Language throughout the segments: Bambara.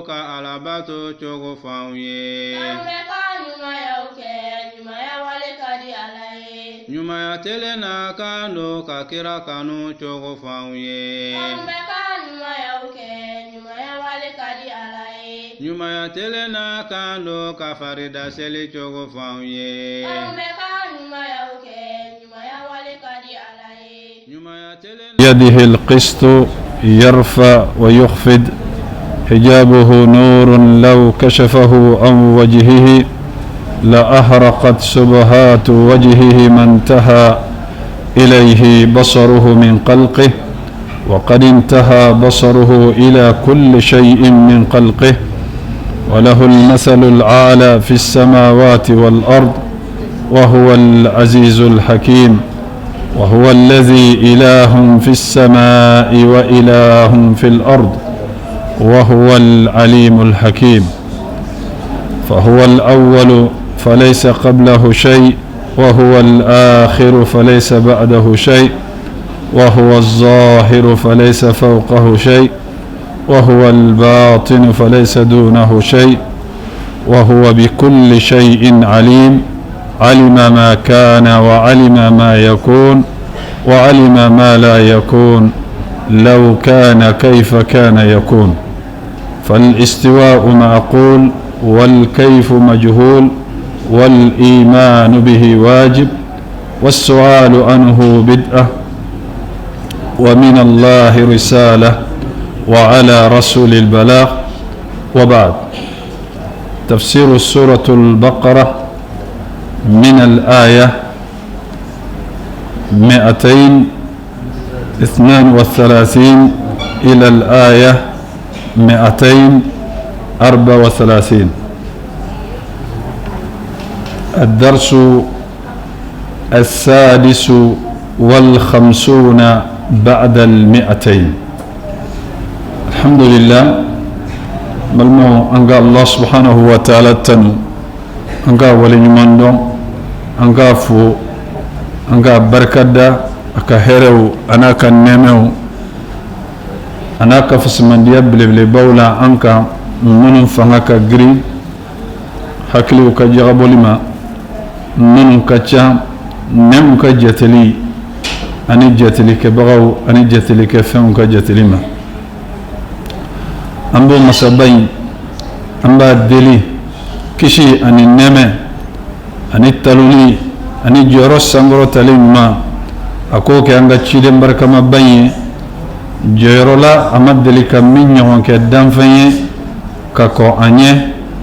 ka alabato cogo f'anw ye an bɛ ka ɲumanyaw kɛ ɲumanya wale ka di Ala ye ɲumanya telen n'a kan don ka kira kanu cogo f'anw ye an bɛ ka ɲumanyaw kɛ ɲumanya wale ka di Ala ye ɲumanya telen n'a kan don ka farida seli cogo f'anw ye an bɛ ka ɲumanyaw kɛ ɲumanya wale ka di Ala ye ɲumanya telen يده القسط يرفع ويخفض حجابه نور لو كشفه عن وجهه لأحرقت سبحات وجهه ما انتهى إليه بصره من خلقه وقد انتهى بصره إلى كل شيء من خلقه وله المثل الأعلى في السماوات والأرض وهو العزيز الحكيم وهو الذي إله في السماء وإله في الأرض وهو العليم الحكيم فهو الأول فليس قبله شيء وهو الآخر فليس بعده شيء وهو الظاهر فليس فوقه شيء وهو الباطن فليس دونه شيء وهو بكل شيء عليم علم ما كان وعلم ما يكون وعلم ما لا يكون لو كان كيف كان يكون فالاستواء معقول والكيف مجهول والإيمان به واجب والسؤال عنه بدعة ومن الله رسالة وعلى رسول البلاغ وبعد تفسير سورة البقرة من الآية 232 إلى الآية 234 الدرس السادس والخمسون بعد 200 الحمد لله ملمو أنقى الله سبحانه وتعالى تنو أنقى ولي نماندو أنقى فو أنقى بركة أكا هيرو أنا كنمو أنا كفسمن ديابلي بولا أنقى من فنك غري حكلي كجغبو لما من كتشا نم كجتلي أني جتلي كبغو أني جتلي كفهم كجتلي ما أمبو مسابين أمبا دلي كشي أني نمي أني تلولي أني جورس سنغرو تلين ما أكوكي أنغا تشيدن بركة مبين جيرولا أمد دلي كمين يوان كدام فيه كاكو أنيه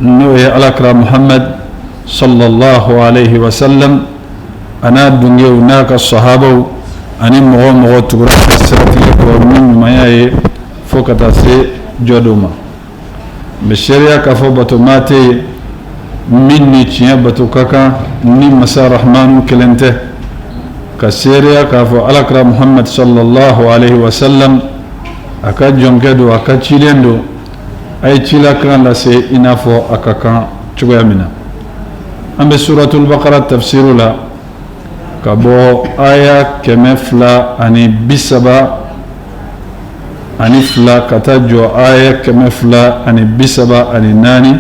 نوي ألاكرا محمد صلى الله عليه وسلم أنا الدنيا وناك الصحابة أني مغو تقرأ السرطية ومن مياي فوق تاسي جودوما بالشريعة كفو باتوماتي مني تشيا باتو كاكا ني مسا رحمن كلنته كسيريا كفو ألاكرا محمد صلى الله عليه وسلم أكا جونكدو أكا تشيلندو أي تشيلا كان لسي إنافو أكا كان تشويا منا أما سورة البقرة تفسير لا كبو آية كمفلا أني بسبا أني فلا كتاجو آية كمفلا أني بسبا أني ناني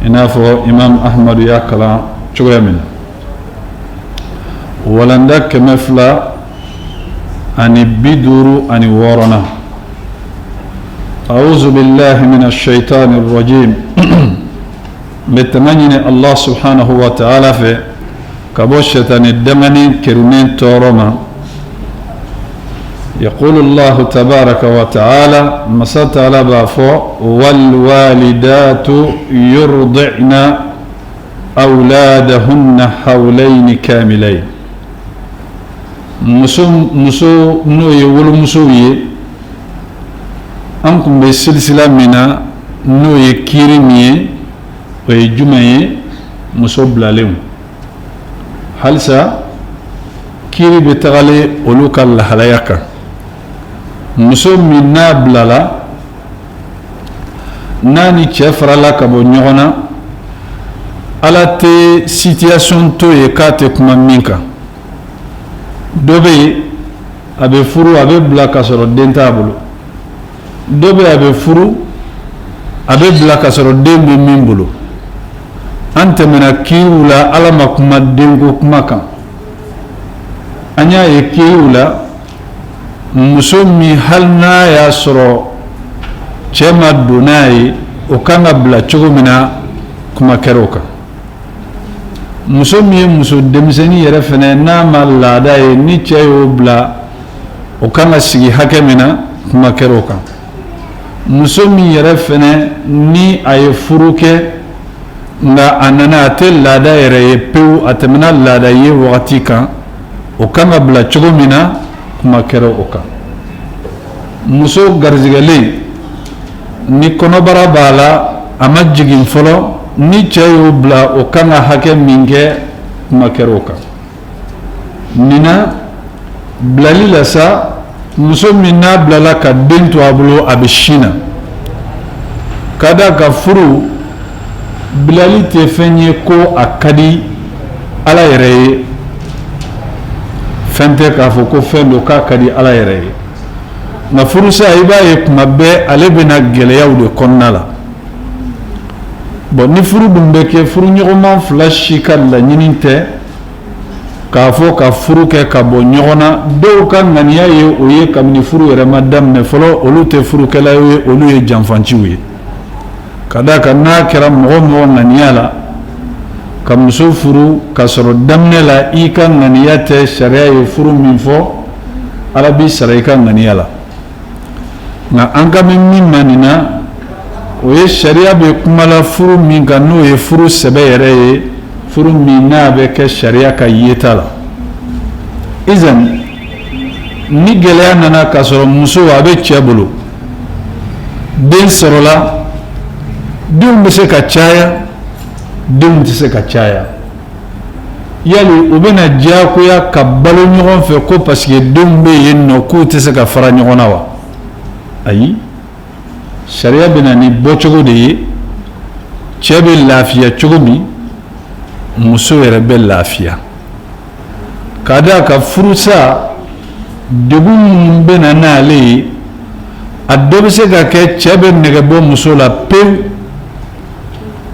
إنافو إمام أحمد ياكلا تشويا منا ولندا كمفلا أني بدورو أني ورنا أعوذ بالله من الشيطان الرجيم بتمنين الله سبحانه وتعالى في كبوشتان الدمني كرمين تورما يقول الله تبارك وتعالى مسات على بافو والوالدات يرضعن أولادهن حولين كاملين مسو نو يقول مسوي أنكم بسلسلة منا نو يكيرمي ويجمعي مصوب لهم هل سا كيري بتغلي أولوك الله ليك مصوب من نابللا ناني تشفر لك بنيونا على تي سيتياسيون تو يكاتك منك دوبي أبي فرو أبي بلا كسر الدين تابلو دوبي أبي فرو abe bla ka soro den be min bolo ante mena kiwula ala makuma dengo kuma kan anya ye kiwula muso mi halna ya soro chema dunai o kanga bla cogo mina kuma keroka muso mi muso demiseni yere fene na ma laada ye ni cɛ y'o bla o kanga sigi hakɛ mina kuma keroka muso mi yere fene ni a ye furu kɛ nga anana ate laada yɛrɛ ye pewu a tɛmɛna laada ye wagati kan o kanga bla cogo mina kuma kɛra o kan muso garizigɛlen ni kɔnɔbara b'a la a ma jigin fɔlɔ ni cɛ y'o bila o kan ka hakɛ min kɛ kuma kɛra o kan nina bilali la sa muso min n'a bilala ka den to a bolo a bɛ sin na ka da ka furu bilali tɛ fɛn ye ko a ka di ala yɛrɛ ye fɛn tɛ k'a fɔ ko fɛn do k'a ka di ala yɛrɛ ye nka furusa i b'a ye kuma bɛɛ ale bɛna gɛlɛyaw de kɔnɔna la bon ni furu dun bɛ kɛ furu ɲɔgɔnma fila si ka laɲini tɛ k'a fɔ ka furu kɛ ka bɔ ɲɔgɔn na dɔw ka ŋaniya ye o ye kabini furu yɛrɛ ma daminɛ fɔlɔ olu tɛ furukɛla ye olu ye janfanciw ye ka da kan n'a kɛra mɔgɔ mɔgɔ ŋaniya la ka muso furu ka sɔrɔ daminɛ la i ka ŋaniya tɛ sariya ye furu min fɔ ala b'i sara i ka ŋaniya la nka an ka mɛn min ma nin na o ye sariya bɛ kuma la furu min kan n'o ye furu sɛbɛ yɛrɛ ye furu min n'a bɛ kɛ sariya ka yeta la izan ni gɛlɛya nana ka sɔrɔ muso a bɛ cɛ bolo den sɔrɔla denw bɛ se ka caya denw tɛ se ka caya yali u bɛna diyagoya ka balo ɲɔgɔn fɛ ko parce que denw bɛ yen nɔ k'u tɛ se ka fara ɲɔgɔn na wa ayi sariya bɛna ni bɔcogo de ye cɛ bɛ lafiya cogo min muso yɛrɛ bɛ lafiya ka da ka furusa degun minnu bɛna n'ale ye a dɔ bɛ se ka kɛ cɛ bɛ nɛgɛ bɔ muso la pewu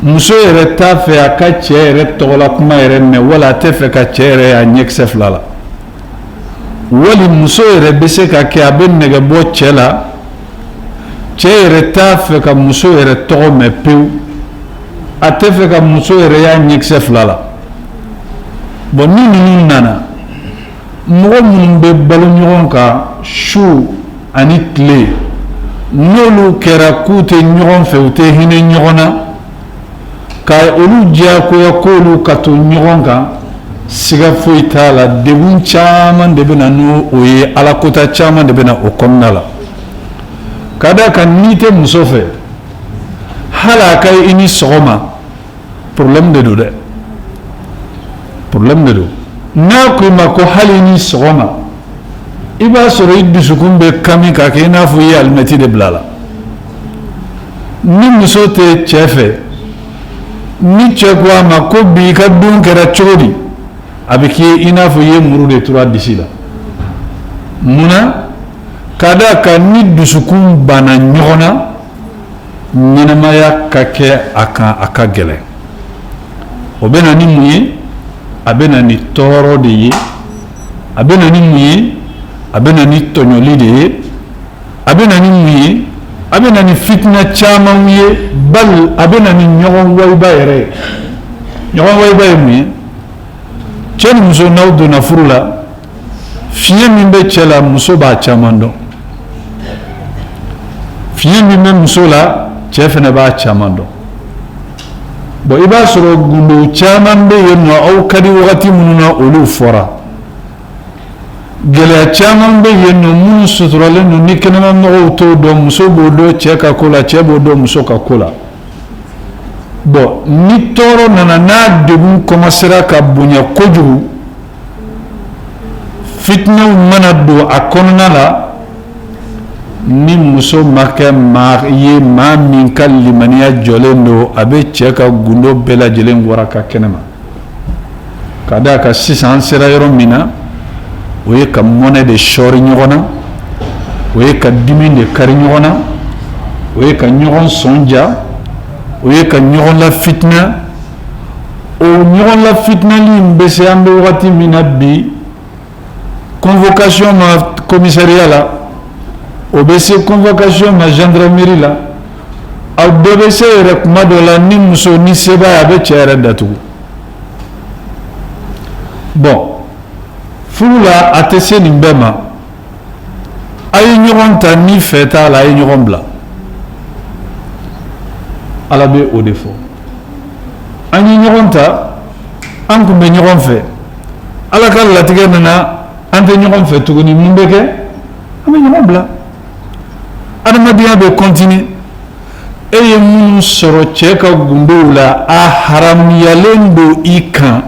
muso yɛrɛ t'a fɛ a ka cɛ yɛrɛ tɔgɔla kuma yɛrɛ mɛn wala a tɛ fɛ ka cɛ yɛrɛ y'a ɲɛkisɛ fila la wali muso yɛrɛ bɛ se ka kɛ a bɛ nɛgɛ bɔ cɛ la cɛ yɛrɛ t'a fɛ ka muso yɛrɛ tɔgɔ mɛn pewu a tɛ fɛ ka muso yɛrɛ y'a ɲɛkisɛ fila la bon ni ninnu nana mɔgɔ minnu bɛ balo ɲɔgɔn kan su ani tile n'olu kɛra k'u tɛ ɲɔgɔn fɛ u tɛ hinɛ ɲɔgɔn na ka olu diyagoya k'olu ka to ɲɔgɔn kan siga foyi t'a la degun caman de bɛ na n'o ye alakota caman de bɛ na o kɔnɔna la ka da kan n'i tɛ muso fɛ hali a ka i ni sɔgɔma problème de don dɛ problème de don n'a ko i ma ko hali i ni sɔgɔma i b'a sɔrɔ i dusukun bɛ kami k'a kɛ i n'a fɔ i ye alimɛti de bila la ni muso tɛ cɛ fɛ ni cɛ ko a ma ko bi i ka don kɛra cogo di a bɛ k'i i n'a fɔ i ye muru de turu a disi la munna ka da kan ni dusukun banna ɲɔgɔn na ɲɛnɛmaya ka kɛ a kan a ka gɛlɛn o bɛ na ni mun ye a bɛ na ni tɔɔrɔ de ye a bɛ na ni mun ye a bɛ na ni tɔɲɔli de ye a bɛ na ni mun ye a bɛ na ni fitina caman ye bali a bɛ na ni ɲɔgɔn wayiba yɛrɛ ye ɲɔgɔn wayiba ye mun ye cɛ ni muso n'aw donna furu la fiɲɛ min bɛ cɛ la muso b'a caman dɔn fiɲɛ min bɛ muso la cɛ fana b'a caman dɔn bon i b'a sɔrɔ gundo caman bɛ yen nɔ aw ka di wagati minnu na olu fɔra gɛlɛya caman bɛ yen nɔ minnu suturalen don ni kɛnɛmamɔgɔw t'o dɔn muso b'o dɔn cɛ ka ko la cɛ b'o dɔn muso ka ko la bon ni tɔɔrɔ nana n'a degun commencera ka bonya kojugu fitinaw mana don a kɔnɔna la ni muso ma kɛ maa ye maa min ka limaniya jɔlen don a bɛ cɛ ka gundo bɛɛ lajɛlen waraka kɛnɛma ka da kan sisan an sera yɔrɔ min na o ye ka mɔnɛ de sɔɔri ɲɔgɔn na o ye ka dimi de kari ɲɔgɔn na o ye ka ɲɔgɔn sonja o ye ka ɲɔgɔn la fitna o ɲɔgɔn la fitnali in bɛ se an bɛ wagati min na bi convocation ma commissariat la o bɛ se convocation ma gendarmerie la aw bɛɛ bɛ se yɛrɛ kuma dɔ la ni muso ni sebaaya a bɛ cɛ yɛrɛ datugu bon furu la a tɛ se nin bɛɛ ma a ye ɲɔgɔn ta ni fɛ t'a la a ye ɲɔgɔn bila ala bɛ o de fɔ an ye ɲɔgɔn ta an tun bɛ ɲɔgɔn fɛ ala ka latigɛ nana an tɛ ɲɔgɔn fɛ tuguni mun bɛ kɛ an bɛ ɲɔgɔn bila adamadenya bɛ continuer e ye minnu sɔrɔ cɛ ka gundow la a haramuyalen don i kan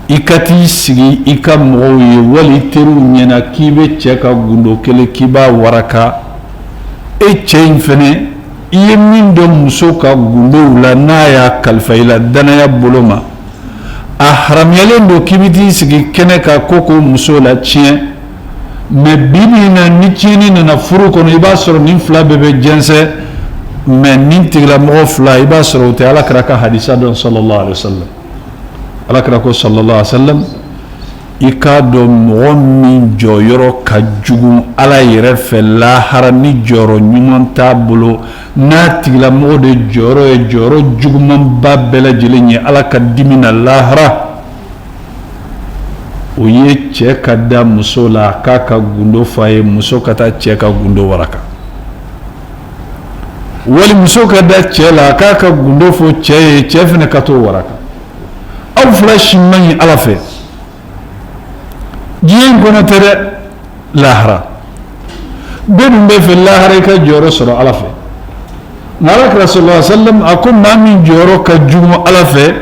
i ka t'i sigi i ka mɔgɔw ye wali teriw ɲɛna k'i bɛ cɛ ka gundo kelen k'i b'a waraka e cɛ in fɛnɛ i ye min dɔn muso ka gundow la n'a y'a kalifa i la danaya bolo ma a haramuyalen don k'i bɛ t'i sigi kɛnɛ kan ko muso la tiɲɛ mais bibi na ni tiɲɛni nana furu kɔnɔ i b'a sɔrɔ nin fila bɛɛ bɛ jɛnsɛn mais nin tigilamɔgɔ fila i b'a sɔrɔ o tɛ alakira ka hadisa dɔn sallallahu alaihi wa sallam alakira ko sallallahu alaihi wa sallam i k'a dɔn mɔgɔ min jɔyɔrɔ ka jugu ala yɛrɛ fɛ lahara ni jɔyɔrɔ ɲuman t'a bolo n'a tigilamɔgɔ de jɔyɔrɔ ye jɔyɔrɔ jugumanba bɛɛ lajɛlen ye ala ka dimi na lahara o ye cɛ ka da muso la a k'a ka gundo f'a ye muso ka taa cɛ ka gundo waraka wali muso ka da cɛ la a k'a ka gundo fɔ cɛ ye cɛ fɛnɛ ka t'o waraka aw fila si man ɲi ala fɛ diɲɛ in kɔnɔ tɛ dɛ lahara bɛɛ dun bɛ fɛ lahara i ka jɔyɔrɔ sɔrɔ ala fɛ nka alakira sallallahu alaihi wa sallam a ko maa min jɔyɔrɔ ka jugu ala fɛ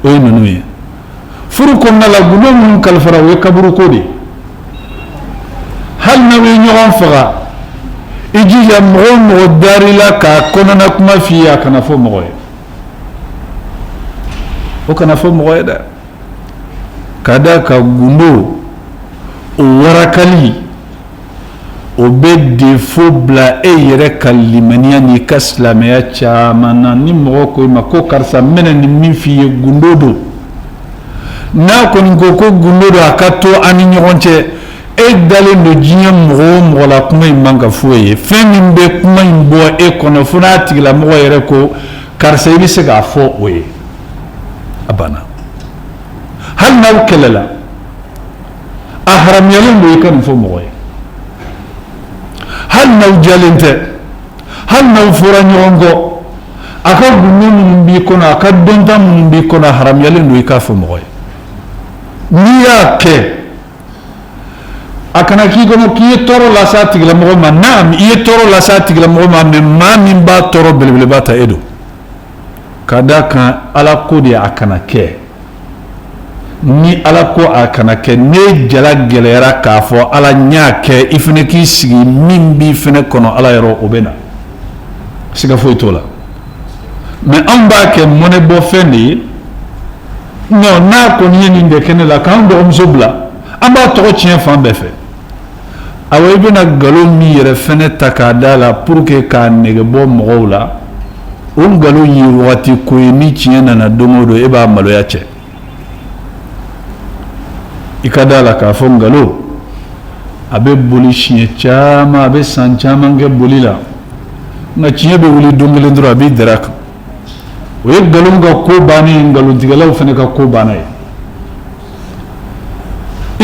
o ye ninnu ye furu kɔnɔna la gundo minnu kalifara o ye kaburuko de hali n'aw ye ɲɔgɔn faga i jija mɔgɔ o mɔgɔ dar'i la k'a kɔnɔna kuma f'i ye a kana fɔ mɔgɔ ye o kana fɔ mɔgɔ ye dɛ ka da ka gundo o warakali o bɛ defo bila e yɛrɛ ka limaniya n'i ka silamɛya caman na ni mɔgɔ ko i ma ko karisa n bɛna nin min f'i ye gundo don n'a kɔni ko gundo don a ka to an ni ɲɔgɔn cɛ e dalen don diɲɛ mɔgɔ o mɔgɔ la kuma in man ka fɔ ye fɛn min bɛ kuma in bɔ e kɔnɔ fo n'a tigilamɔgɔ yɛrɛ ko karisa i bɛ se k'a fɔ o ye a banna hali n'aw kɛlɛla a haramuyalen don i ka nin fɔ mɔgɔ ye hali n'aw jalen tɛ hali n'aw fɔra ɲɔgɔn kɔ a ka gundo minnu b'i kɔnɔ a ka dɔnta minnu b'i kɔnɔ a haramuyalen don i k'a fɔ mɔgɔ ye n'i y'a kɛ a kana k'i kɔnɔ k'i ye tɔɔrɔ lase a tigilamɔgɔ ma naam i ye tɔɔrɔ lase a tigilamɔgɔ ma mais maa min b'a tɔɔrɔ belebeleba ta e don ka da kan ala ko de a kana kɛ ni ala ko a kana kɛ ne jala gɛlɛyara k'a fɔ ala n y'a kɛ i fana k'i sigi min b'i fana kɔnɔ ala yɔrɔ o bɛ na siga foyi t'o la mais anw b'a kɛ mɔnɛ bɔ fɛn de ye non n'a kɔni ye nin de kɛ ne la k'an dɔgɔmuso bila an b'a tɔgɔ tiɲɛ fan bɛɛ fɛ awɔ i bɛna nkalon min yɛrɛ fɛnɛ ta k'a da la pour que k'a nege bɔ mɔgɔw la o nkalon ye wagati ko ye ni tiɲɛ nana don o don e b'a maloya cɛ i ka da la k'a fɔ nkalon a bɛ boli siɲɛ caman a bɛ san caman kɛ boli la nka tiɲɛ bɛ wuli don kelen dɔrɔn a b'i dara kan o ye nkalon ka ko bannen ye nkalontigɛlaw fana ka ko banna ye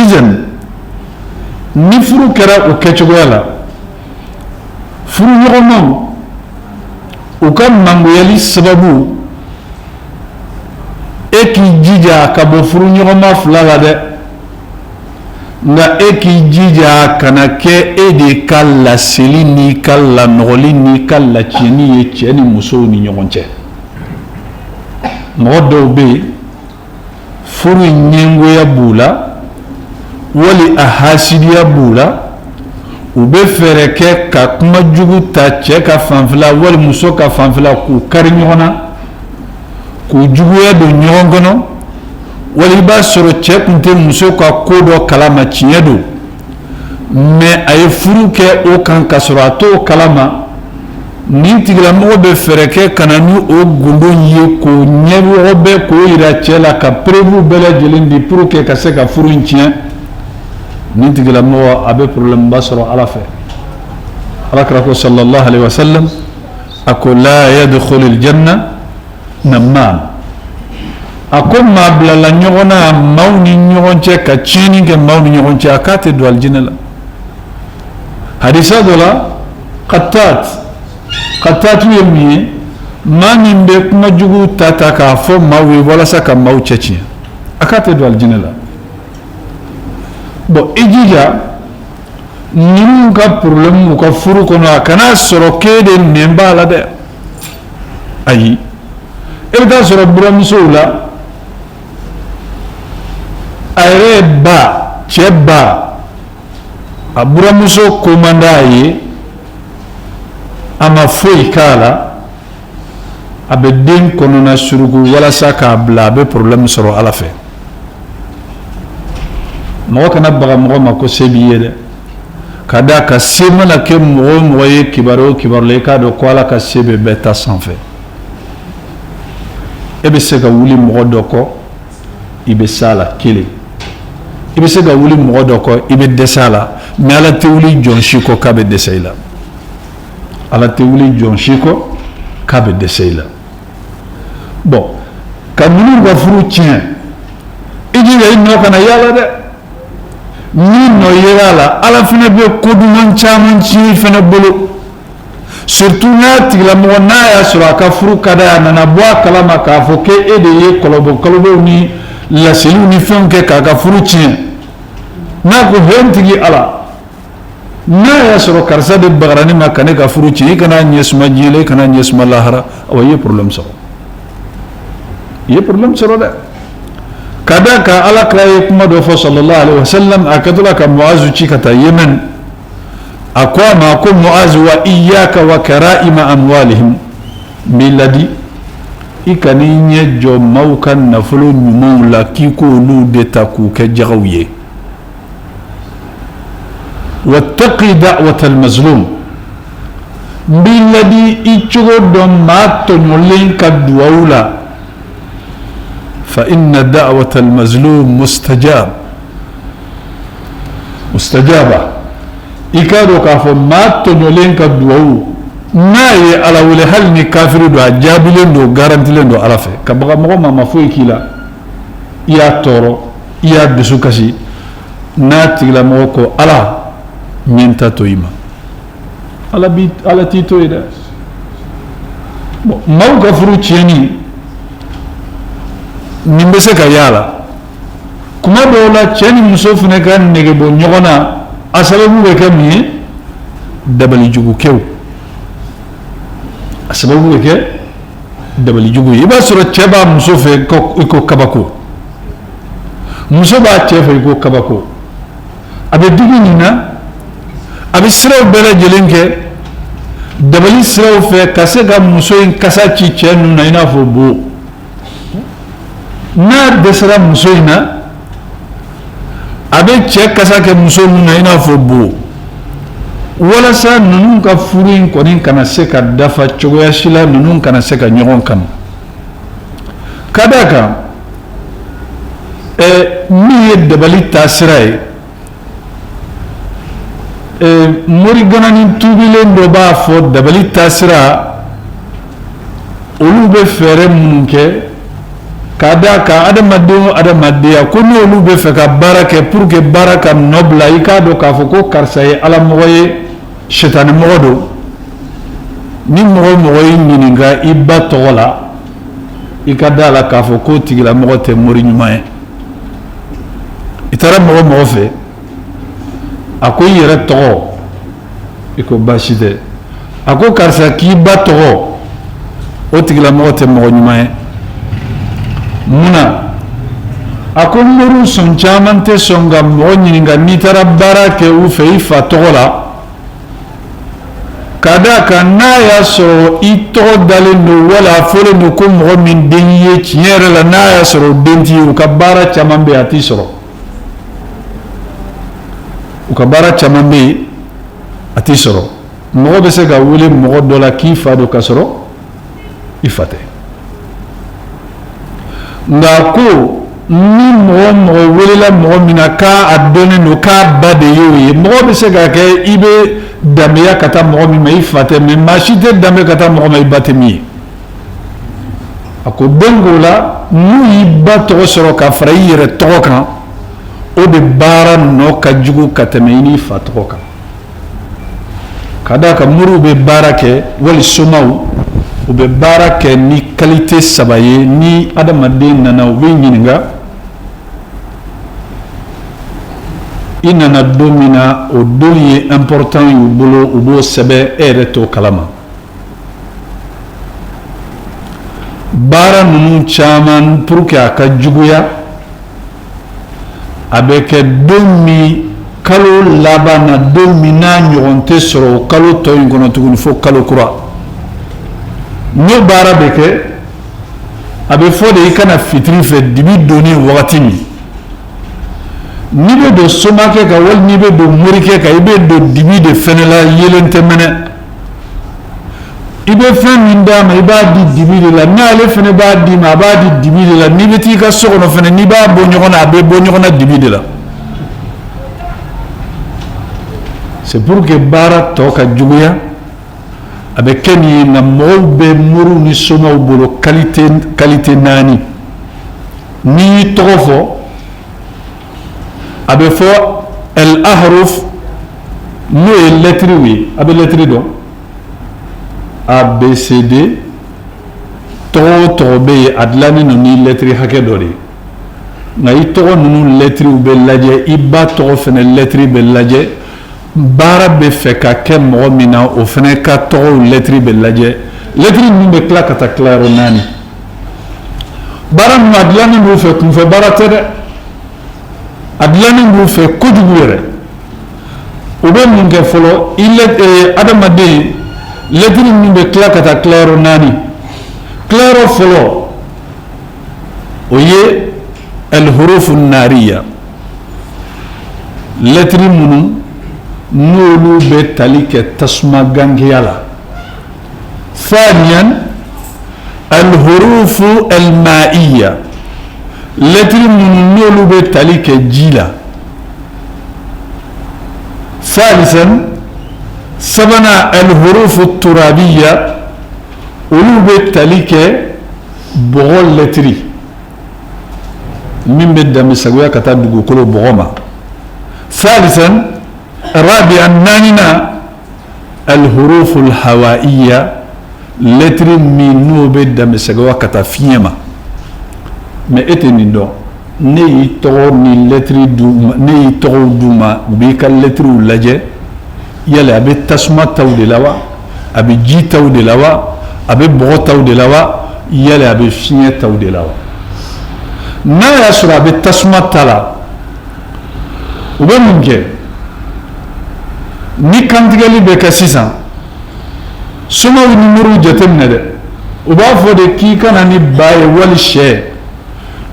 izan ni furu kɛra o kɛcogoya la furu ɲɔgɔnmaw u ka mangoyali sababu e k'i jija ka bɔ furu ɲɔgɔnma fila la dɛ nka e k'i jija kana kɛ e de ka laseli n'i ka lanɔgɔli n'i ka latiɲɛni ye cɛ ni musow ni ɲɔgɔn cɛ mɔgɔ dɔw bɛ yen furu ɲɛngoya b'u la wali a hasidiya b'u la u bɛ fɛɛrɛ kɛ ka kuma jugu ta cɛ ka fanfɛla wali muso ka fanfɛla k'u kari ɲɔgɔn na k'u juguya don ɲɔgɔn kɔnɔ wali i b'a sɔrɔ cɛ tun tɛ muso ka ko dɔ kalama tiɲɛ don mais a ye furu kɛ o kan ka sɔrɔ a t'o kalama nin tigilamɔgɔ bɛ fɛɛrɛ kɛ ka na ni o gundo ye k'o ɲɛmɔgɔ bɛ k'o yira cɛ la ka preuve bɛɛ lajɛlen di pour que ka se ka furu in tiɲɛ nin tigilamɔgɔ a bɛ problème ba sɔrɔ Ala fɛ Alakira ko sallallahu alaihi wasallam a ko la yadkhulul janna namam a ko maa bilala ɲɔgɔn na maaw ni ɲɔgɔn cɛ ka tiɲɛni kɛ maaw ni ɲɔgɔn cɛ a k'a tɛ don alijinɛ la hadisa dɔ la Qatat ye min ye maa min bɛ kuma jugu ta k'a fɔ maaw ye walasa ka maaw cɛ tiɲɛ a k'a tɛ don alijinɛ la bon i jija ninnu ka problème u ka furu kɔnɔ a kana sɔrɔ k'e de nɛn b'a la dɛ ayi e bɛ taa sɔrɔ buramusow la a yɛrɛ ye ba cɛ ba a buramuso ko man d'a ye a ma foyi k'a la a bɛ den kɔnɔna suruku walasa k'a bila a bɛ problème sɔrɔ Ala fɛ mɔgɔ kana baga mɔgɔ ma ko se b'i ye dɛ ka d'a kan se mana kɛ mɔgɔ o mɔgɔ ye kibaru o kibaru la i k'a dɔn ko Ala ka se bɛ bɛɛ ta sanfɛ e bɛ se ka wuli mɔgɔ dɔ kɔ i bɛ s'a la kelen i bɛ se ka wuli mɔgɔ dɔ kɔ i bɛ dɛsɛ a la mais Ala tɛ wuli jɔn si kɔ k'a bɛ dɛsɛ i la Ala tɛ wuli jɔn si kɔ k'a bɛ dɛsɛ i la bon ka ninnu ka furu tiɲɛ i jija i nɔ kana yaala dɛ ni nɔ yera a la Ala fana bɛ ko duman caman tiɲɛ i fana bolo surtout n'a tigilamɔgɔ n'a y'a sɔrɔ a ka furu ka d'a ye a nana bɔ a kalama k'a fɔ ko e de ye kɔlɔbɔw ni laseliw ni fɛnw kɛ k'a ka furu tiɲɛ n'a ko hɛntigi Ala n'a y'a sɔrɔ karisa de bagara ne ma ka ne ka furu tiɲɛ i kana ɲɛsuma diɲɛ la i kana ɲɛsuma lahara awa i ye problème sɔrɔ i ye problème sɔrɔ dɛ ka d'a kan Alakira ye kuma dɔ fɔ sallallahu alaihi wasallam a kɛtɔla ka Muazu ci ka taa Yemen a ko a ma ko Muazu wa iyyaka wa kara'ima amwalihim b'i ladi i kan'i ɲɛ jɔ maaw ka nafolo ɲumanw la k'i k'olu de ta k'u kɛ jagaw ye wattaqi da'watal mazlum b'i ladi i cogo dɔn maa tɔɲɔlen ka duwawu la fa inna da'watal mazlum mustajaba i k'a dɔn k'a fɔ maa tɔɲɔlen ka duwawu n'a ye Ala wele hali ni kafiri don a jaabilen don garantilen don Ala fɛ ka baga mɔgɔ ma foyi k'i la i y'a tɔɔrɔ i y'a dusu kasi n'a tigilamɔgɔ ko Ala ɲɛ ta to i ma Ala t'i to ye dɛ bon maaw ka furu tiɲɛni nin bɛ se ka y'a la kuma dɔw la cɛ ni muso fana ka nege bɔ ɲɔgɔn na a sababu bɛ kɛ mun ye dabalijugukɛw a sababu bɛ kɛ dabalijugu ye i b'a sɔrɔ cɛ b'a muso fɛ i ko kabako muso b'a cɛ fɛ i ko kabako a bɛ digi nin na a bɛ siraw bɛɛ lajɛlen kɛ dabali siraw fɛ ka se ka muso in kasa ci cɛ ninnu na i n'a fɔ bo n'a dɛsɛra muso in na a bɛ cɛ kasa kɛ muso ninnu na i n'a fɔ bo walasa ninnu ka furu in kɔni kana se ka dafa cogoya si la ninnu kana se ka ɲɔgɔn kanu ka d'a kan min ye dabali taasira ye moriganani tuubilen dɔ b'a fɔ dabali taasira olu bɛ fɛɛrɛ minnu kɛ ka d'a kan adamaden o adamadenya ko n'olu bɛ fɛ ka baara kɛ pour que baara ka nɔ bila i k'a dɔn k'a fɔ ko karisa ye alamɔgɔ ye sitani mɔgɔ don ni mɔgɔ o mɔgɔ y'i ɲininka i ba tɔgɔ la i ka d'a la k'a fɔ k'o tigilamɔgɔ tɛ mori ɲuman ye i taara mɔgɔ mɔgɔ fɛ a ko i yɛrɛ tɔgɔ i ko baasi tɛ a ko karisa k'i ba tɔgɔ o tigilamɔgɔ tɛ mɔgɔ ɲuman ye munna a ko moriw sɔn caman tɛ sɔn ka mɔgɔ ɲininka n'i taara baara kɛ u fɛ i fa tɔgɔ la ka d'a kan n'a y'a sɔrɔ i tɔgɔ dalen don wala a fɔlen don ko mɔgɔ min den ye tiɲɛ yɛrɛ la n'a y'a sɔrɔ o den t'i ye u ka baara caman bɛ yen a t'i sɔrɔ u ka baara caman bɛ yen a t'i sɔrɔ mɔgɔ bɛ se ka wele mɔgɔ dɔ la k'i fa don k'a sɔrɔ i fa tɛ nka ko ni mɔgɔ welela mɔgɔ min na k'a dɔnnen don k'a ba de y'o ye mɔgɔ bɛ se ka kɛ i bɛ danbeya ka taa mɔgɔ min ma i fa tɛ mais maa si tɛ danbe ka taa mɔgɔ ma i ba tɛ min ye a ko donc o la n'u y'i ba tɔgɔ sɔrɔ ka fara i yɛrɛ tɔgɔ kan o de baara nɔ ka jugu ka tɛmɛ i n'i fa tɔgɔ kan ka d'a kan moriw bɛ baara kɛ wali somaw u bɛ baara kɛ ni qualité saba ye ni adamaden nana u bɛ ɲininka i nana don min na o don ye important y'u bolo u b'o sɛbɛn e yɛrɛ t'o kalama baara ninnu caman pour que a ka juguya a bɛ kɛ don min kalo laban na don min n'a ɲɔgɔn tɛ sɔrɔ o kalo tɔ in kɔnɔ tuguni fo kalo kura n'o baara bɛ kɛ a bɛ fɔ de i kana fitiri fɛ dibi donni wagati min n'i bɛ don somakɛ kan wali n'i bɛ don morikɛ kan i bɛ don dibi de fɛnɛ la yelen tɛ mɛnɛ i bɛ fɛn min d'a ma i b'a di dibi de la n'ale fɛnɛ b'a di ma a b'a di dibi de la n'i bɛ t'i ka so kɔnɔ fɛnɛ n'i b'a bɔ ɲɔgɔn na a bɛ bɔ ɲɔgɔn na dibi de la c'est pour que baara tɔ ka juguya a bɛ kɛ nin ye nka mɔgɔw bɛ moriw ni somaw bolo qualité naani n'i y'i tɔgɔ fɔ a bɛ fɔ el ahruf n'o ye lɛtiriw ye a bɛ lɛtiri dɔn ABCD tɔgɔ o tɔgɔ bɛ yen a dilannen don ni lɛtiri hakɛ dɔ de ye nka i tɔgɔ ninnu lɛtiriw bɛ lajɛ i ba tɔgɔ fana lɛtiri bɛ lajɛ baara bɛ fɛ ka kɛ mɔgɔ min na o fana ka tɔgɔw lɛtiri bɛ lajɛ lɛtiri ninnu bɛ tila ka taa tilayɔrɔ 4 baara ninnu a dilannen b'u fɛ kunfɛ baara tɛ dɛ a dilannen b'u fɛ kojugu yɛrɛ u bɛ mun kɛ fɔlɔ adamaden lɛtiri min bɛ tila ka taa tilayɔrɔ 4 tilayɔrɔ fɔlɔ o ye al-hurufu nariya lɛtiri minnu n'olu bɛ tali kɛ tasuma gangeya la ثانيا الحروف المائية lɛtiri minnu n'olu bɛ tali kɛ ji la ثالثا sabanan الحروف الترابية olu bɛ tali kɛ bɔgɔ lɛtiri min bɛ damisagoya ka taa dugukolo bɔgɔ ma ثالثا رابعا ناننا الحروف الهوائية lɛtiri min n'o bɛ damisagoya ka taa fiɲɛ ma mais e tɛ nin dɔn ne y'i tɔgɔ ni lɛtiri ne y'i tɔgɔw d'u ma u b'i ka lɛtiriw lajɛ yala a bɛ tasuma taw de la wa a bɛ ji taw de la wa a bɛ bɔgɔ taw de la wa yala a bɛ fiɲɛ taw de la wa n'a y'a sɔrɔ a bɛ tasuma ta la u bɛ mun kɛ ni kantigɛli bɛ kɛ sisan somaw ni moriw jateminɛ dɛ u b'a fɔ de k'i kana ni ba ye wali sɛ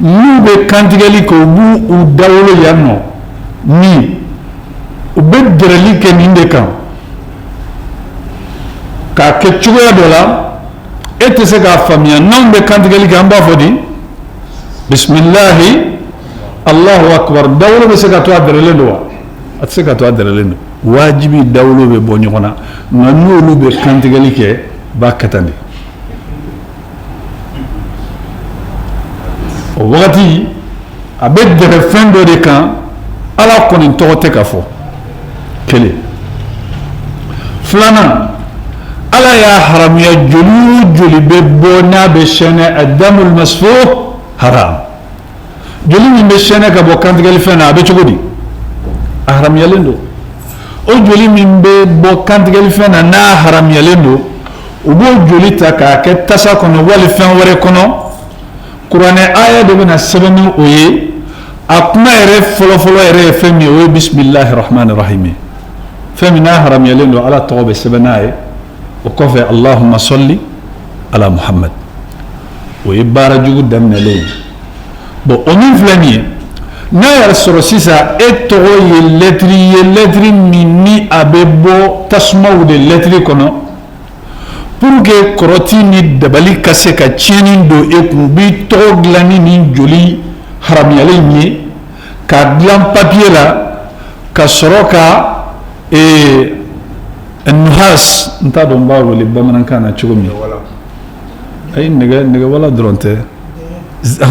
n'u bɛ kantigɛli kɛ u b'u u dawolo yan nɔ min u bɛ gɛrɛli kɛ nin de kan k'a kɛ cogoya dɔ la e tɛ se k'a faamuya n'anw bɛ kantigɛli kɛ an b'a fɔ di bisimilahi allahu akbar dawolo bɛ se ka to a dɛrɛlen don wa a tɛ se ka to a dɛrɛlen don wajibi dawolo bɛ bɔ ɲɔgɔn na nka n'olu bɛ kantigɛli kɛ b'a kɛ tan de o wagati a bɛ gɛrɛ fɛn dɔ de kan ala kɔni tɔgɔ tɛ ka fɔ kelen filanan ala y'a haramuya joli o joli bɛ bɔ n'a bɛ sɛnɛ adamul masfuh haram joli min bɛ sɛnɛ ka bɔ kantigɛli fɛn na a bɛ cogo di a haramuyalen don o joli min bɛ bɔ kantigɛli fɛn na n'a haramuyalen don u b'o joli ta k'a kɛ tasa kɔnɔ wali fɛn wɛrɛ kɔnɔ kuranɛ aya de bɛna sɛbɛn ni o ye a kuma yɛrɛ fɔlɔfɔlɔ yɛrɛ ye fɛn min ye o ye bisimilahi rahmani rahim fɛn min n'a haramuyalen don ala tɔgɔ bɛ sɛbɛn n'a ye o kɔfɛ allahumma salli ala muhammad o ye baara jugu daminɛlen ye bon o min filɛ nin ye n'a yɛrɛ sɔrɔ sisan e tɔgɔ ye lɛtiri min ni a bɛ bɔ tasmaw de lettre kono pour que koroti ni dabali kase ka tieni do e kun bi to glani ni joli haramiyale ni ka dilan papier la ka soroka النحاس انت دون باو اللي بمن كان تشومي اي نغا ولا درونته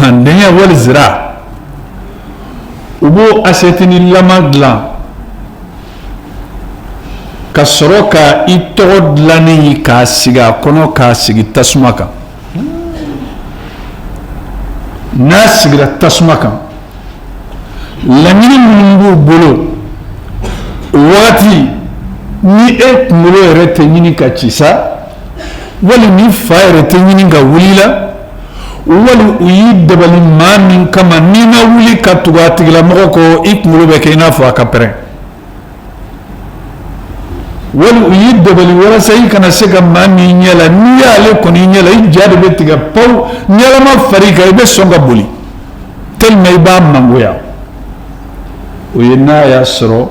الدنيا ولا زرع وبو اسيتني لما دلا كسروكا يتود لاني كاسيغا كونو كاسيغي تسماكا ناسيغا تسماكا لامين منبو بولو واتي ni kunkolo yɛrɛ tɛ ɲini ka ci sa wali ni fa yɛrɛ tɛ ɲini ka wuli la wali u y'i dabali maa min kama n'i ma wuli ka tugu a tigilamɔgɔ kɔ i kunkolo bɛ kɛ i n'a fɔ a ka pɛrɛn wali u y'i dabali walasa i kana se ka maa min ɲɛ la n'i y'ale kɔni ɲɛ la i ja de bɛ tigɛ pawu ɲɛlama fari kan i bɛ sɔn ka boli tellement i b'a mangoya o ye n'a y'a sɔrɔ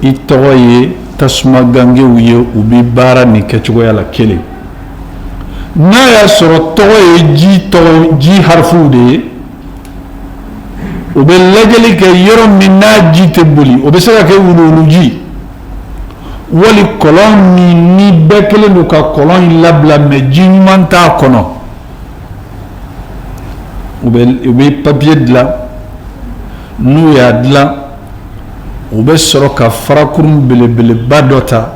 i tɔgɔ ye tasuma gangew ye u bi baara ni kɛcogoya la kelen n'a y'a sɔrɔ tɔgɔ ye ji harifuw de ye u bɛ lajɛli kɛ yɔrɔ min n'a ji tɛ boli o bɛ se ka kɛ wuluwuluji wali kɔlɔn min ni bɛɛ kelen don ka kɔlɔn in labila mɛ ji ɲuman t'a kɔnɔ u bɛ papiye dilan n'u y'a dilan u bɛ sɔrɔ ka farakurun belebeleba dɔ ta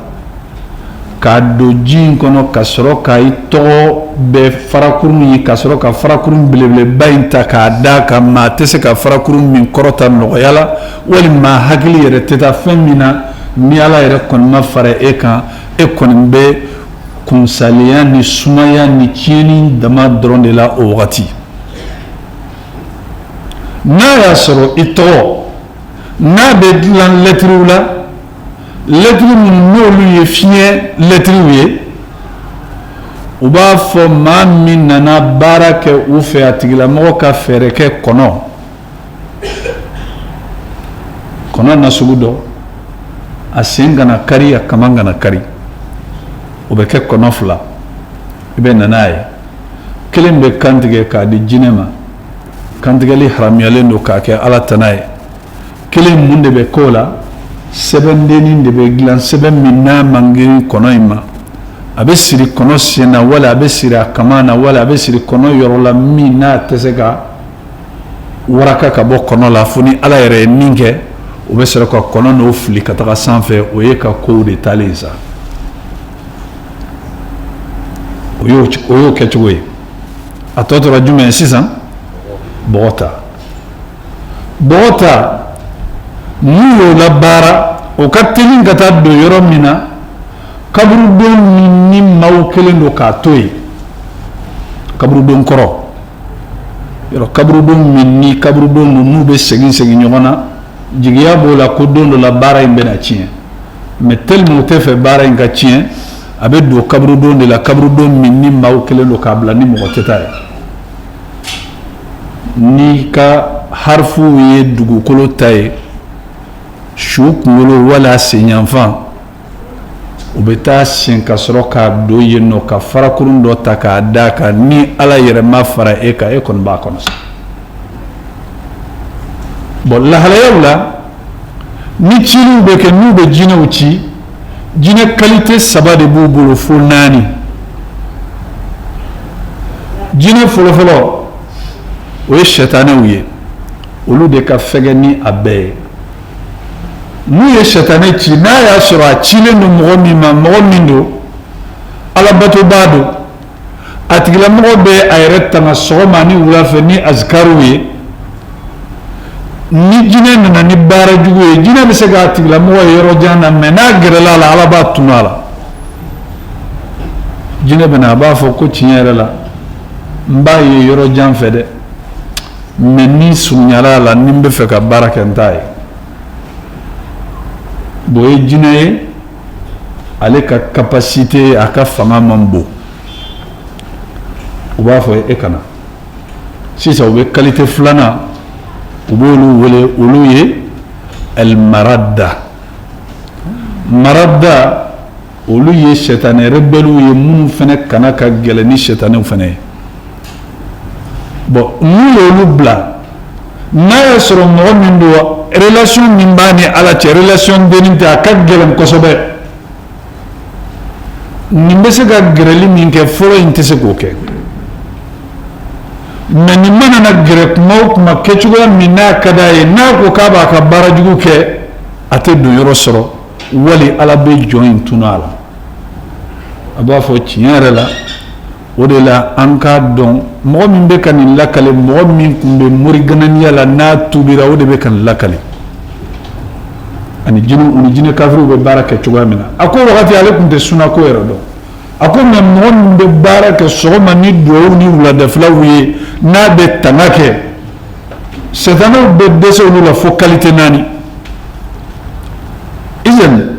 k'a don ji in kɔnɔ ka sɔrɔ ka i tɔgɔ bɛ farakurun ye ka sɔrɔ ka farakurun belebeleba in ta k'a da ka maa tɛ se ka farakurun min kɔrɔta nɔgɔya la walima hakili yɛrɛ tɛ taa fɛn min na ni ala yɛrɛ kɔni ma fara e kan e kɔni bɛ kunsaliya ni sumaya ni tiɲɛni dama dɔrɔn de la o wagati n'a y'a sɔrɔ i tɔgɔ n'a bɛ dilan lɛtiriw la lɛtiri minnu n'olu ye fiɲɛ lɛtiriw ye u b'a fɔ maa min nana baara kɛ u fɛ a tigilamɔgɔ ka fɛɛrɛ kɛ kɔnɔ na sugu dɔ a sen kana kari a kama kana kari o bɛ kɛ kɔnɔ fila i bɛ na n'a ye kelen bɛ kantigɛ k'a di jinɛ ma kantigɛli haramuyalen don k'a kɛ ala tana ye kelen mun de bɛ k'o la sɛbɛndennin de bɛ dilan sɛbɛn min n'a man girin kɔnɔ in ma a bɛ siri kɔnɔ sen na wala a bɛ siri a kama na wala a bɛ siri kɔnɔ yɔrɔ la min n'a tɛ se ka waraka ka bɔ kɔnɔ la fo ni ala yɛrɛ ye min kɛ o bɛ sɔrɔ ka kɔnɔ n'o fili ka taga sanfɛ o ye ka kow de taalen sa o y'o kɛcogo ye a tɔ tora jumɛn ye sisan bɔgɔ ta n'u y'o labaara o ka teli ka taa don yɔrɔ min na kaburudon min ni maaw kelen don k'a to yen kaburudon kɔrɔ yɔrɔ kaburudon min ni kaburudon n'u bɛ segin ɲɔgɔn na jigiya b'o la ko don dɔ la baara in bɛna tiɲɛ mais tellement o tɛ fɛ baara in ka tiɲɛ a bɛ don kaburudon de la kaburudon min ni maaw kelen don k'a bila ni mɔgɔ tɛ taa ye n'i ka harifuw ye dugukolo ta ye su kunkolo wala senyanfan u bɛ taa sen ka sɔrɔ k'a don yen nɔ ka farakurun dɔ ta k'a da kan ni ala yɛrɛ ma fara e kan e kɔni b'a kɔnɔ sa bon lahalayaw la ni ciliw bɛ kɛ n'u bɛ jinɛw ci jinɛ qualité saba de b'u bolo fo 4 jinɛ fɔlɔfɔlɔ o ye sɛtanɛw ye olu de ka fɛgɛ ni a bɛɛ ye n'u ye sɛtanɛ ci n'a y'a sɔrɔ a cilen don mɔgɔ min ma mɔgɔ min don alabatobaa don a tigilamɔgɔ bɛ a yɛrɛ tanga sɔgɔma ni wula fɛ ni azikaruw ye ni jinɛ nana ni baara jugu ye jinɛ bɛ se k'a tigilamɔgɔ ye yɔrɔ jan na mais n'a gɛrɛla a la ala b'a tunu a la jinɛ bɛ na a b'a fɔ ko tiɲɛ yɛrɛ la n b'a ye yɔrɔ jan fɛ dɛ mais ni surunyala a la ni n bɛ fɛ ka baara kɛ n t'a ye bon o ye jinɛ ye ale ka capacité a ka fanga man bon u b'a fɔ e kana sisan u bɛ qualité filanan u b'olu wele olu ye el marada marada olu ye shetane rebelu ye munnu fana kana ka gɛlɛ ni shetane fana ye bon n'u y'olu bila n'a y'a sɔrɔ mɔgɔ min don relation min b'a ni ala cɛ relation dennin tɛ a ka gɛlɛn kosɛbɛ nin bɛ se ka gɛrɛli min kɛ fɔlɔ in tɛ se k'o kɛ mais nin mana na gɛrɛ kuma o kuma kɛcogoya min n'a ka d'a ye n'a ko k'a b'a ka baara jugu kɛ a tɛ don yɔrɔ sɔrɔ wali ala bɛ jɔn in tunu a la a b'a fɔ tiɲɛ yɛrɛ la o de la an k'a dɔn mɔgɔ min bɛ ka nin lakale mɔgɔ min tun bɛ morigananiya la n'a tubira o de bɛ ka nin lakale ani jinɛ kafiriw bɛ baara kɛ cogoya min na a ko wagati ale tun tɛ sunako yɛrɛ dɔn a ko mais mɔgɔ min bɛ baara kɛ sɔgɔma ni duwawu ni wuladafilaw ye n'a bɛ tanga kɛ sɛtanaw bɛ dɛsɛ olu la fo qualité 4 izan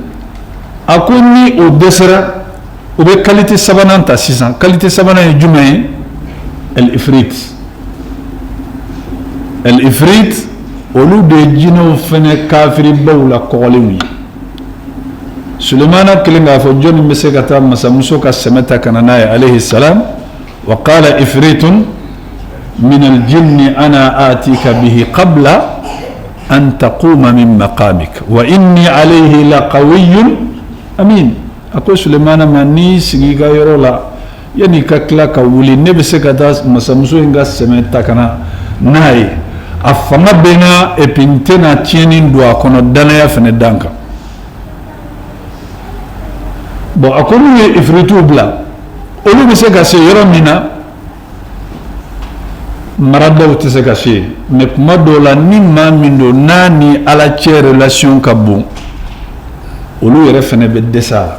a ko ni o dɛsɛra o bɛ qualité 3 ta sisan qualité 3 ye jumɛn ye el-ifrit olu de ye jinɛw fɛnɛ kafiribaw la kɔgɔlenw ye sulemana kelen k'a fɔ jɔnni bɛ se ka taa masamuso ka sɛmɛ ta ka na n'a ye alayhi salam wa qala ifritun min al-jinni ana atika bihi qabla an taquma min maqamik wa inni alayhi laqawiyyun amin a ko sulemana ma n'i sigi ka yɔrɔ la yanni ka tila ka wuli ne bɛ se ka taa masamuso in ka sɛmɛ ta ka na n'a ye a fanga bɛ n na et puis n tɛna tiɲɛni don a kɔnɔ danaya fana dan kan bon a ko n'u ye ifrituw bila olu bɛ se ka se yɔrɔ min na maradaw tɛ se ka se mais kuma dɔw la ni maa min don n'a ni ala cɛ relation ka bon olu yɛrɛ fana bɛ dɛsɛ a la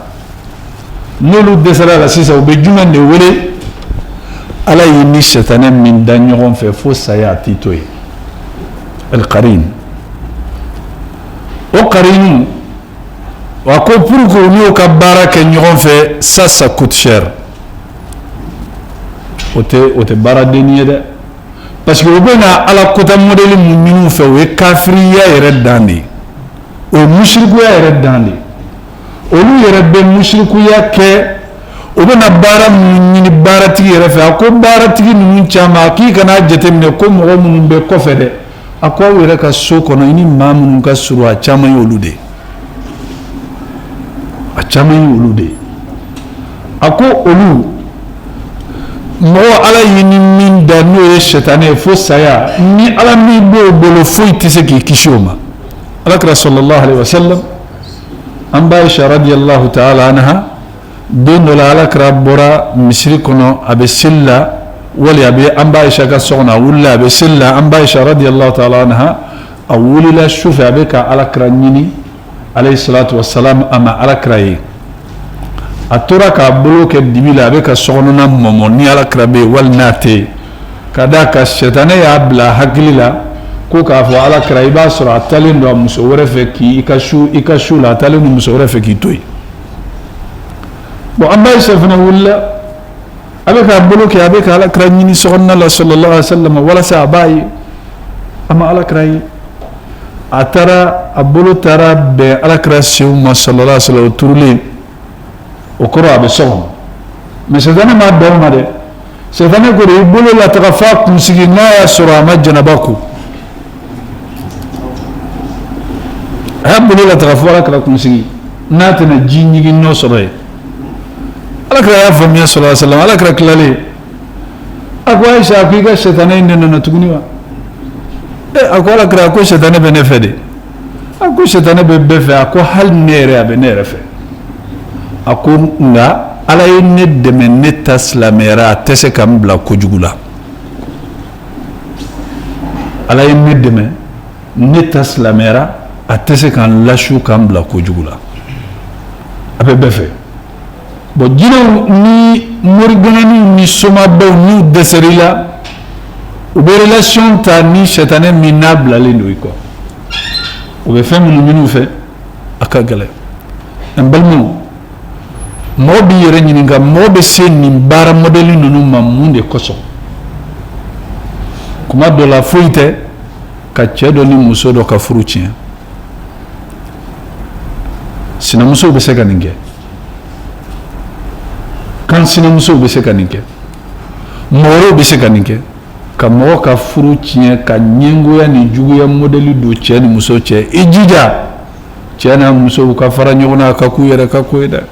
n'olu dɛsɛra la sisan u bɛ jumɛn de wele ala ye ni sɛtanɛ min da ɲɔgɔn fɛ fo saya a t'i to yen el-qarin o qarinu wa ko pour que olu ka baara kɛ ɲɔgɔn fɛ ça coûte cher o tɛ baaradenni ye dɛ parce que u bɛ na ala kota modèle mun ɲini u fɛ o ye kafiriya yɛrɛ dan de ye o ye musirikuya yɛrɛ dan de ye olu yɛrɛ bɛ musirikuya kɛ u bɛ na baara mun ɲini baaratigi yɛrɛ fɛ a ko baaratigi ninnu caman a k'i kana jateminɛ ko mɔgɔ minnu bɛ kɔfɛ dɛ a ko aw yɛrɛ ka so kɔnɔ i ni maa minnu ka surun a caman ye olu de ye a caman ye olu de ye a ko olu mɔgɔ ala ye ni min da n'o ye sɛtanɛ ye fo saya ni ala min b'o bolo foyi tɛ se k'i kisi o ma alakira sallallahu alaihi wa sallam an b'a Aisha radiyallahu ta'ala anha don dɔ la alakira bɔra misiri kɔnɔ a bɛ seli la wali a bɛ an b'a Aisha ka so kɔnɔ a wulila a bɛ seli la an b'a Aisha radiyallahu ta'ala anha a wulila sufɛ a bɛ ka alakira ɲini alayhi salatu wa salam a ma alakira ye a tora k'a bolo kɛ dibi la a bɛ ka sokɔnɔna mɔmɔ ni alakira bɛ yen wali n'a tɛ yen ka d'a kan sɛtanɛ y'a bila hakili la ko k'a fɔ alakira i b'a sɔrɔ a taalen don a muso wɛrɛ fɛ k'i ka su la a taalen don muso wɛrɛ fɛ k'i to yen bon an b'a Aisha fana wulila a bɛ k'a bolo kɛ a bɛ ka alakira ɲini sokɔnɔna la sallallahu alaihi wa sallam walasa a b'a ye a ma alakira ye a taara a bolo taara bɛn alakira senw ma sallallahu alaihi wa sallam o turulen o kɔrɔ a bɛ so kɔnɔ mais sɛtanɛ m'a dan o ma dɛ sɛtanɛ ko de i bolo la taga f'a kunsigi n'a y'a sɔrɔ a ma janaba ko a y'a bolo la taga fo alakira kunsigi n'a tɛna ji ɲigin nɔ sɔrɔ yen alakira y'a faamuya sallallahu alaihi wa sallam alakira tilalen a ko Aisha a ko i ka sɛtanɛ in de nana tuguni wa a ko alakira a ko sɛtanɛ bɛ ne fɛ de a ko sɛtanɛ bɛ bɛɛ fɛ a ko hali ne yɛrɛ a bɛ ne yɛrɛ fɛ a ko nka ala ye ne dɛmɛ ne ta silamɛyara a tɛ se ka n bila kojugu la ala ye ne dɛmɛ ne ta silamɛyara a tɛ se ka n lasu ka n bila kojugu la a bɛ bɛɛ fɛ bon jinɛw ni morigananiw ni somabaw n'u dɛsɛr'i la u bɛ relation ta ni sɛtanɛ min n'a bilalen don i kɔ u bɛ fɛn minnu ɲini u fɛ a ka gɛlɛn n balimaw mɔgɔ b'i yɛrɛ ɲininka mɔgɔ bɛ se nin baara modèle ninnu ma mun de kosɔn kuma dɔ la foyi tɛ ka cɛ dɔ ni muso dɔ ka furu tiɲɛ sinamuso bɛ se ka nin kɛ kan sinamuso bɛ se ka nin kɛ mɔgɔw bɛ se ka nin kɛ ka mɔgɔ ka furu tiɲɛ ka ɲɛngoya ni juguya modèle don cɛ ni muso cɛ i jija cɛ n'a muso ka fara ɲɔgɔn na ka k'u yɛrɛ ka ko ye dɛ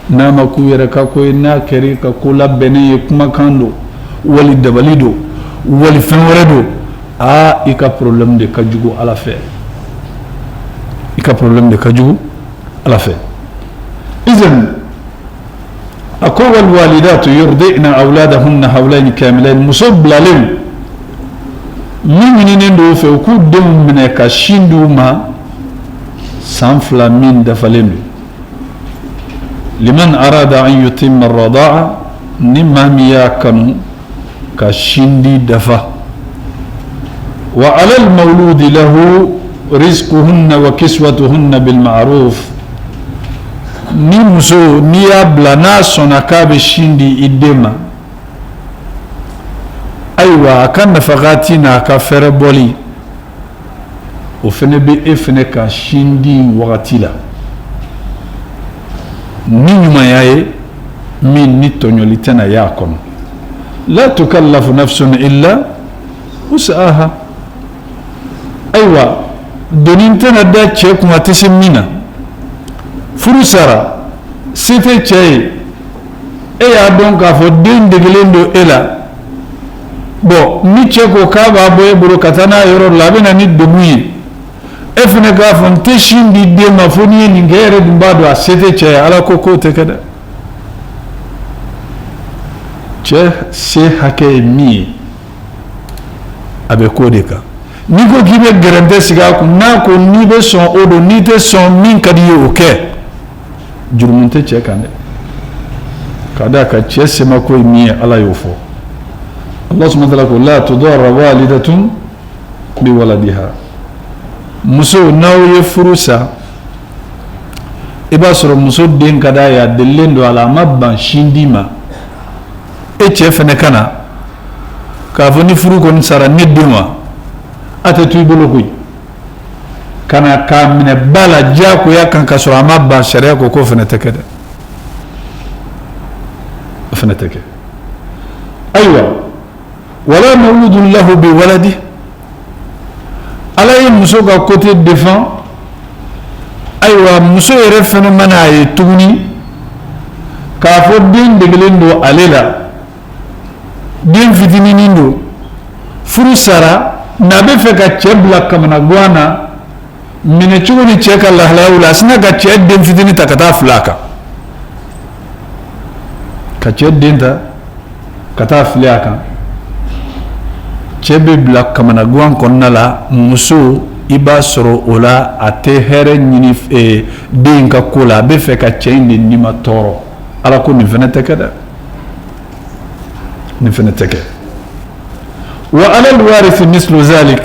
n'a ma k'u yɛrɛ ka ko ye n'a kɛra ka ko labɛnnen ye kumakan don wali dabali don wali fɛn wɛrɛ don i ka problème de ka jugu Ala fɛ i ka problème de ka jugu Ala fɛ izan ako wal walidatu yurdina awladahunna hawlayn kamilayn muso bilalen min ɲininen do fɛ u k'u denw minɛ ka sin d'u ma san 2 min dafalen do liman arada an yutimma ar-rada'a ni maa min y'a kanu ka sin di dafa wa ala al-mawludi lahu rizquhunna wa kiswatuhunna bil ma'ruf ni muso ni y'a bila n'a sɔnna k'a bɛ sin di i den ma ayiwa a ka nafakati n'a ka fɛrɛ bɔli o fɛnɛ bɛ e fɛnɛ ka sin di wagati la ni ɲumanya ye min ni tɔɲɔli tɛna y'a kɔnɔ la tukallafu nafsun illa wus'aha ayiwa doni tɛna da cɛ kun a tɛ se min na furu sara se tɛ cɛ ye e y'a dɔn k'a fɔ den degelen don e la bon ni cɛ ko k'a b'a bɔ e bolo ka taa n'a yɔrɔ la a bɛ na ni degun ye e fɛnɛ k'a fɔ n tɛ sin di den ma fo n'i ye nin kɛ e yɛrɛ dun b'a dɔn a se tɛ cɛ ye Ala ko k'o tɛ kɛ dɛ cɛ se hakɛ ye min ye a bɛ k'o de kan n'i ko k'i bɛ gɛrɛntɛ sigi a kun n'a ko n'i bɛ sɔn o don n'i tɛ sɔn min ka di ye o kɛ jurumu tɛ cɛ kan dɛ ka d'a kan cɛ semako ye min ye Ala y'o fɔ Allah subhanahu wa ta'ala ko la tudarra walidatun bi waladiha muso n'aw ye furu sa i b'a sɔrɔ muso den ka d'a ye a delilen don a la a ma ban sin di ma e cɛ fɛnɛ ka na k'a fɔ ni furu kɔni sara ne den wa a tɛ to i bolo koyi ka na k'a minɛ ba la diyagoya kan ka sɔrɔ a ma ban sariya ko k'o fɛnɛ tɛ kɛ dɛ o fɛnɛ tɛ kɛ ayiwa wala mawludun lahu bi waladi Ala ye muso ka côté défend ayiwa muso yɛrɛ fɛnɛ mana a ye tuguni k'a fɔ den degelen don ale la den fitininin don furu sara n'a bɛ fɛ ka cɛ bila kamana gan na minɛ cogo ni cɛ ka lahalayaw la a sina ka cɛ den fitinin ta ka taa filɛ a kan ka cɛ den ta ka taa filɛ a kan cɛ bɛ bila kamana gan kɔnɔna la muso i b'a sɔrɔ o la a tɛ hɛrɛ ɲini den ka ko la a bɛ fɛ ka cɛ in de nima tɔɔrɔ Ala ko nin fɛnɛ tɛ kɛ dɛ nin fɛnɛ tɛ kɛ wa ala alwarith mislu zalik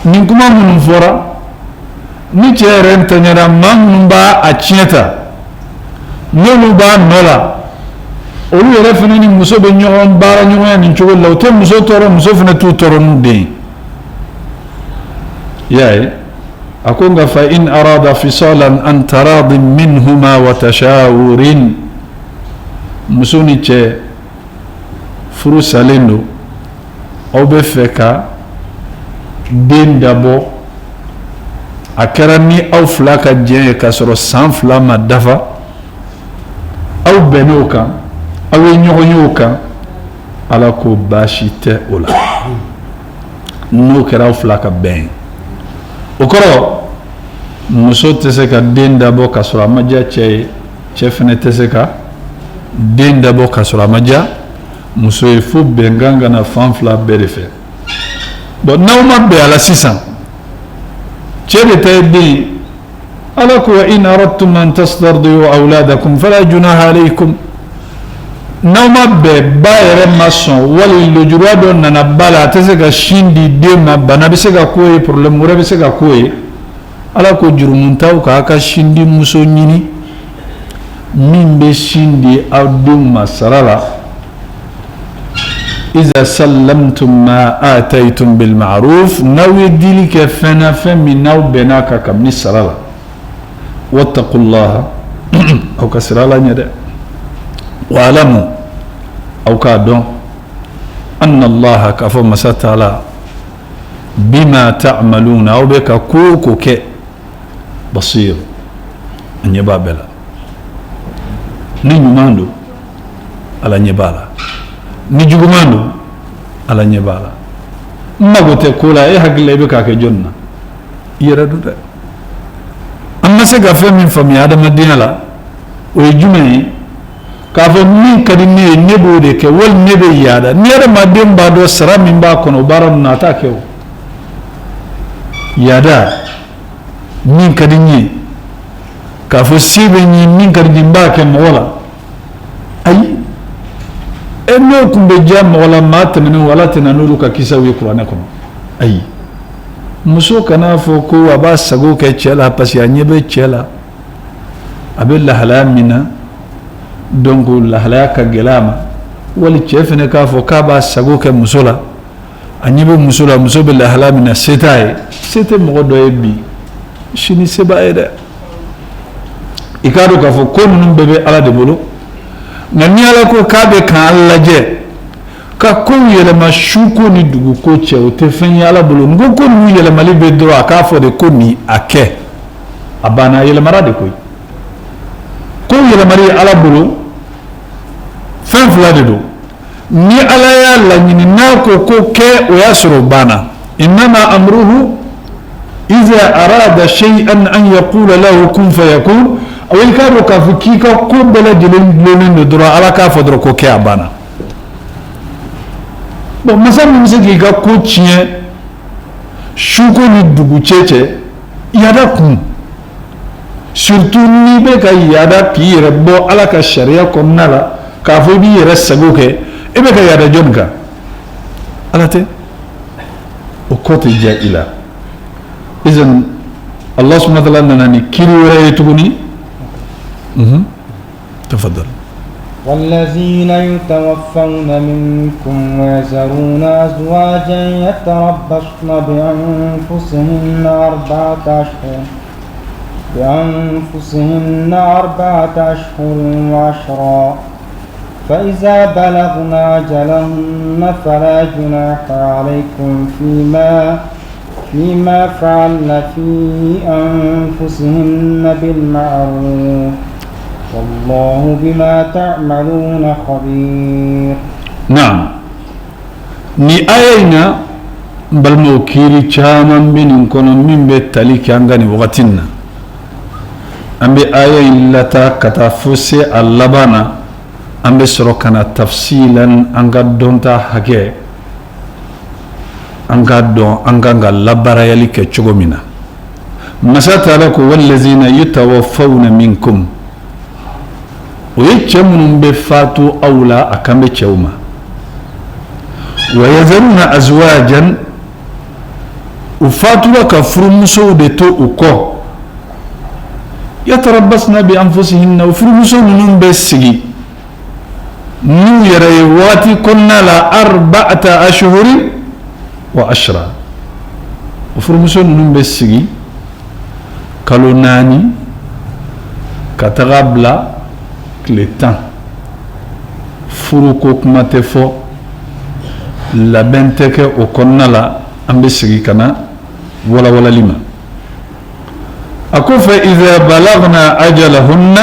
nin kuma minnu fɔra ni cɛ yɛrɛ ntanyara maa minnu b'a a tiɲɛ ta n'olu b'a nɔ la olu yɛrɛ fɛnɛ ni muso bɛ ɲɔgɔn baara ɲɔgɔnya nin cogo la u tɛ muso tɔɔrɔ muso fɛnɛ t'u tɔɔrɔ n'u den i y'a ye a ko nka fa in arada fisalan an taradin minhuma wa tashawurin muso ni cɛ furu salen don aw bɛ fɛ ka den dabɔ a kɛra ni aw fila ka diɲɛ ye k'a sɔrɔ san 2 ma dafa aw bɛnn'o kan aw ye ɲɔgɔn ye o kan Ala ko baasi tɛ o la n'o kɛra aw fila ka bɛn o kɔrɔ muso tɛ se ka den dabɔ k'a sɔrɔ a ma diya cɛ ye cɛ fɛnɛ tɛ se ka den dabɔ k'a sɔrɔ a ma diya muso ye fo bɛnkan ka na fan 2 bɛɛ de fɛ bon n'aw ma bɛn a la sisan cɛ de ta ye den Ala ko in aradtum an tastardiu awladakum fala junaha alaykum n'aw ma bɛn ba yɛrɛ ma sɔn wali lujura dɔ nana ba la a tɛ se ka sin di den ma bana bɛ se ka k'o ye problème wɛrɛ bɛ se ka k'o ye Ala ko jurumuntaw k'a ka sin di muso ɲini min bɛ sin di aw denw ma sara la iza sallamtum ma ataytum bil ma'ruf n'aw ye dili kɛ fɛn na fɛn min n'aw bɛn'a kan kabini sara la wattaqullaha aw ka sirala nyade wa alamu aw ka don anna allaha ka fa masatala bima ta'maluna aw beka ko ke basir nyebabela ni nyumando ala nyebala ni jugumando ala nyebala magote kula e hagle be ka ke jonna yera du de amma se ga fe min fami adama dinala o jume ka fa min kadi ne nebo de ke wol nebe yada nere ma dem ba do sara min ba kono baram na ta ke yada min kadi ni ka fa sibe ni min kadi dimba ke mola ay eno kumbe jam wala matminu wala tananu ka kisawi qur'ana kono ay muso kana fo ko aba sago ke chela pasi anyebe chela abella halamina donc la halaka gelama wali chefene ka fo ka ba sago ke musola anyebe musola muso bella halamina sete mo do ebi shini seba eda ikado ka fo ko num bebe ala de bolo na ni ala ko kabe kan alla je ka ko yele ma shuko ni dugu ko che o te fen yala bolo ngo ko ni yele mali be do aka fo de ko ni ake abana yele marade ko yele mari ala bolo fen fulade do ni ala ya la ni na ko ke o yasro bana inma amruhu idha arada shay'an an yaqula lahu kun fayakun awel kado ka fukika ko bela dilen do ala ka fodro ko ke abana bon masam musiki ga ko tien shuko ni dugu cheche yada kun surtout ni be ka yada ki rebo ala ka sharia ko nala ka fo bi resago ke e be ka yada jonka alate o kote jaila izan Allah subhanahu wa ta'ala nani kiri wala yetuguni تفضل والذين يتوفون منكم ويذرون أزواجا يتربصن بأنفسهن أربعة أشهر وعشرا فإذا بلغن أجلهن فلا جناح عليكم فيما فعلن في أنفسهن بالمعروف والله بما تعملون خبير. نعم ni ayina balmo kiri chaman binin kono min be tali kangani waqtinna ambe ayin lata kata fose allabana ambe soro kana tafsilan anga donta hage anga don anga labara yali ke chogomina masata lako wallazina yatawaffawna minkum ويتشمن بفاتو أولى أكم بتشوما ويذرون أزواجا وفاتو لك فرمسو دتو أكو يتربصن بأنفسهن وفرمسو من بسجي نو يريواتي كنا لا 4 أشهر و10 وفرمسو من بسجي كالوناني كتغابلا le temps furuko kuma te fo labɛn tɛ kɛ o kɔnɔna la an bɛ sigi ka na walawalali ma a ko fɛ idha balagna ajalahunna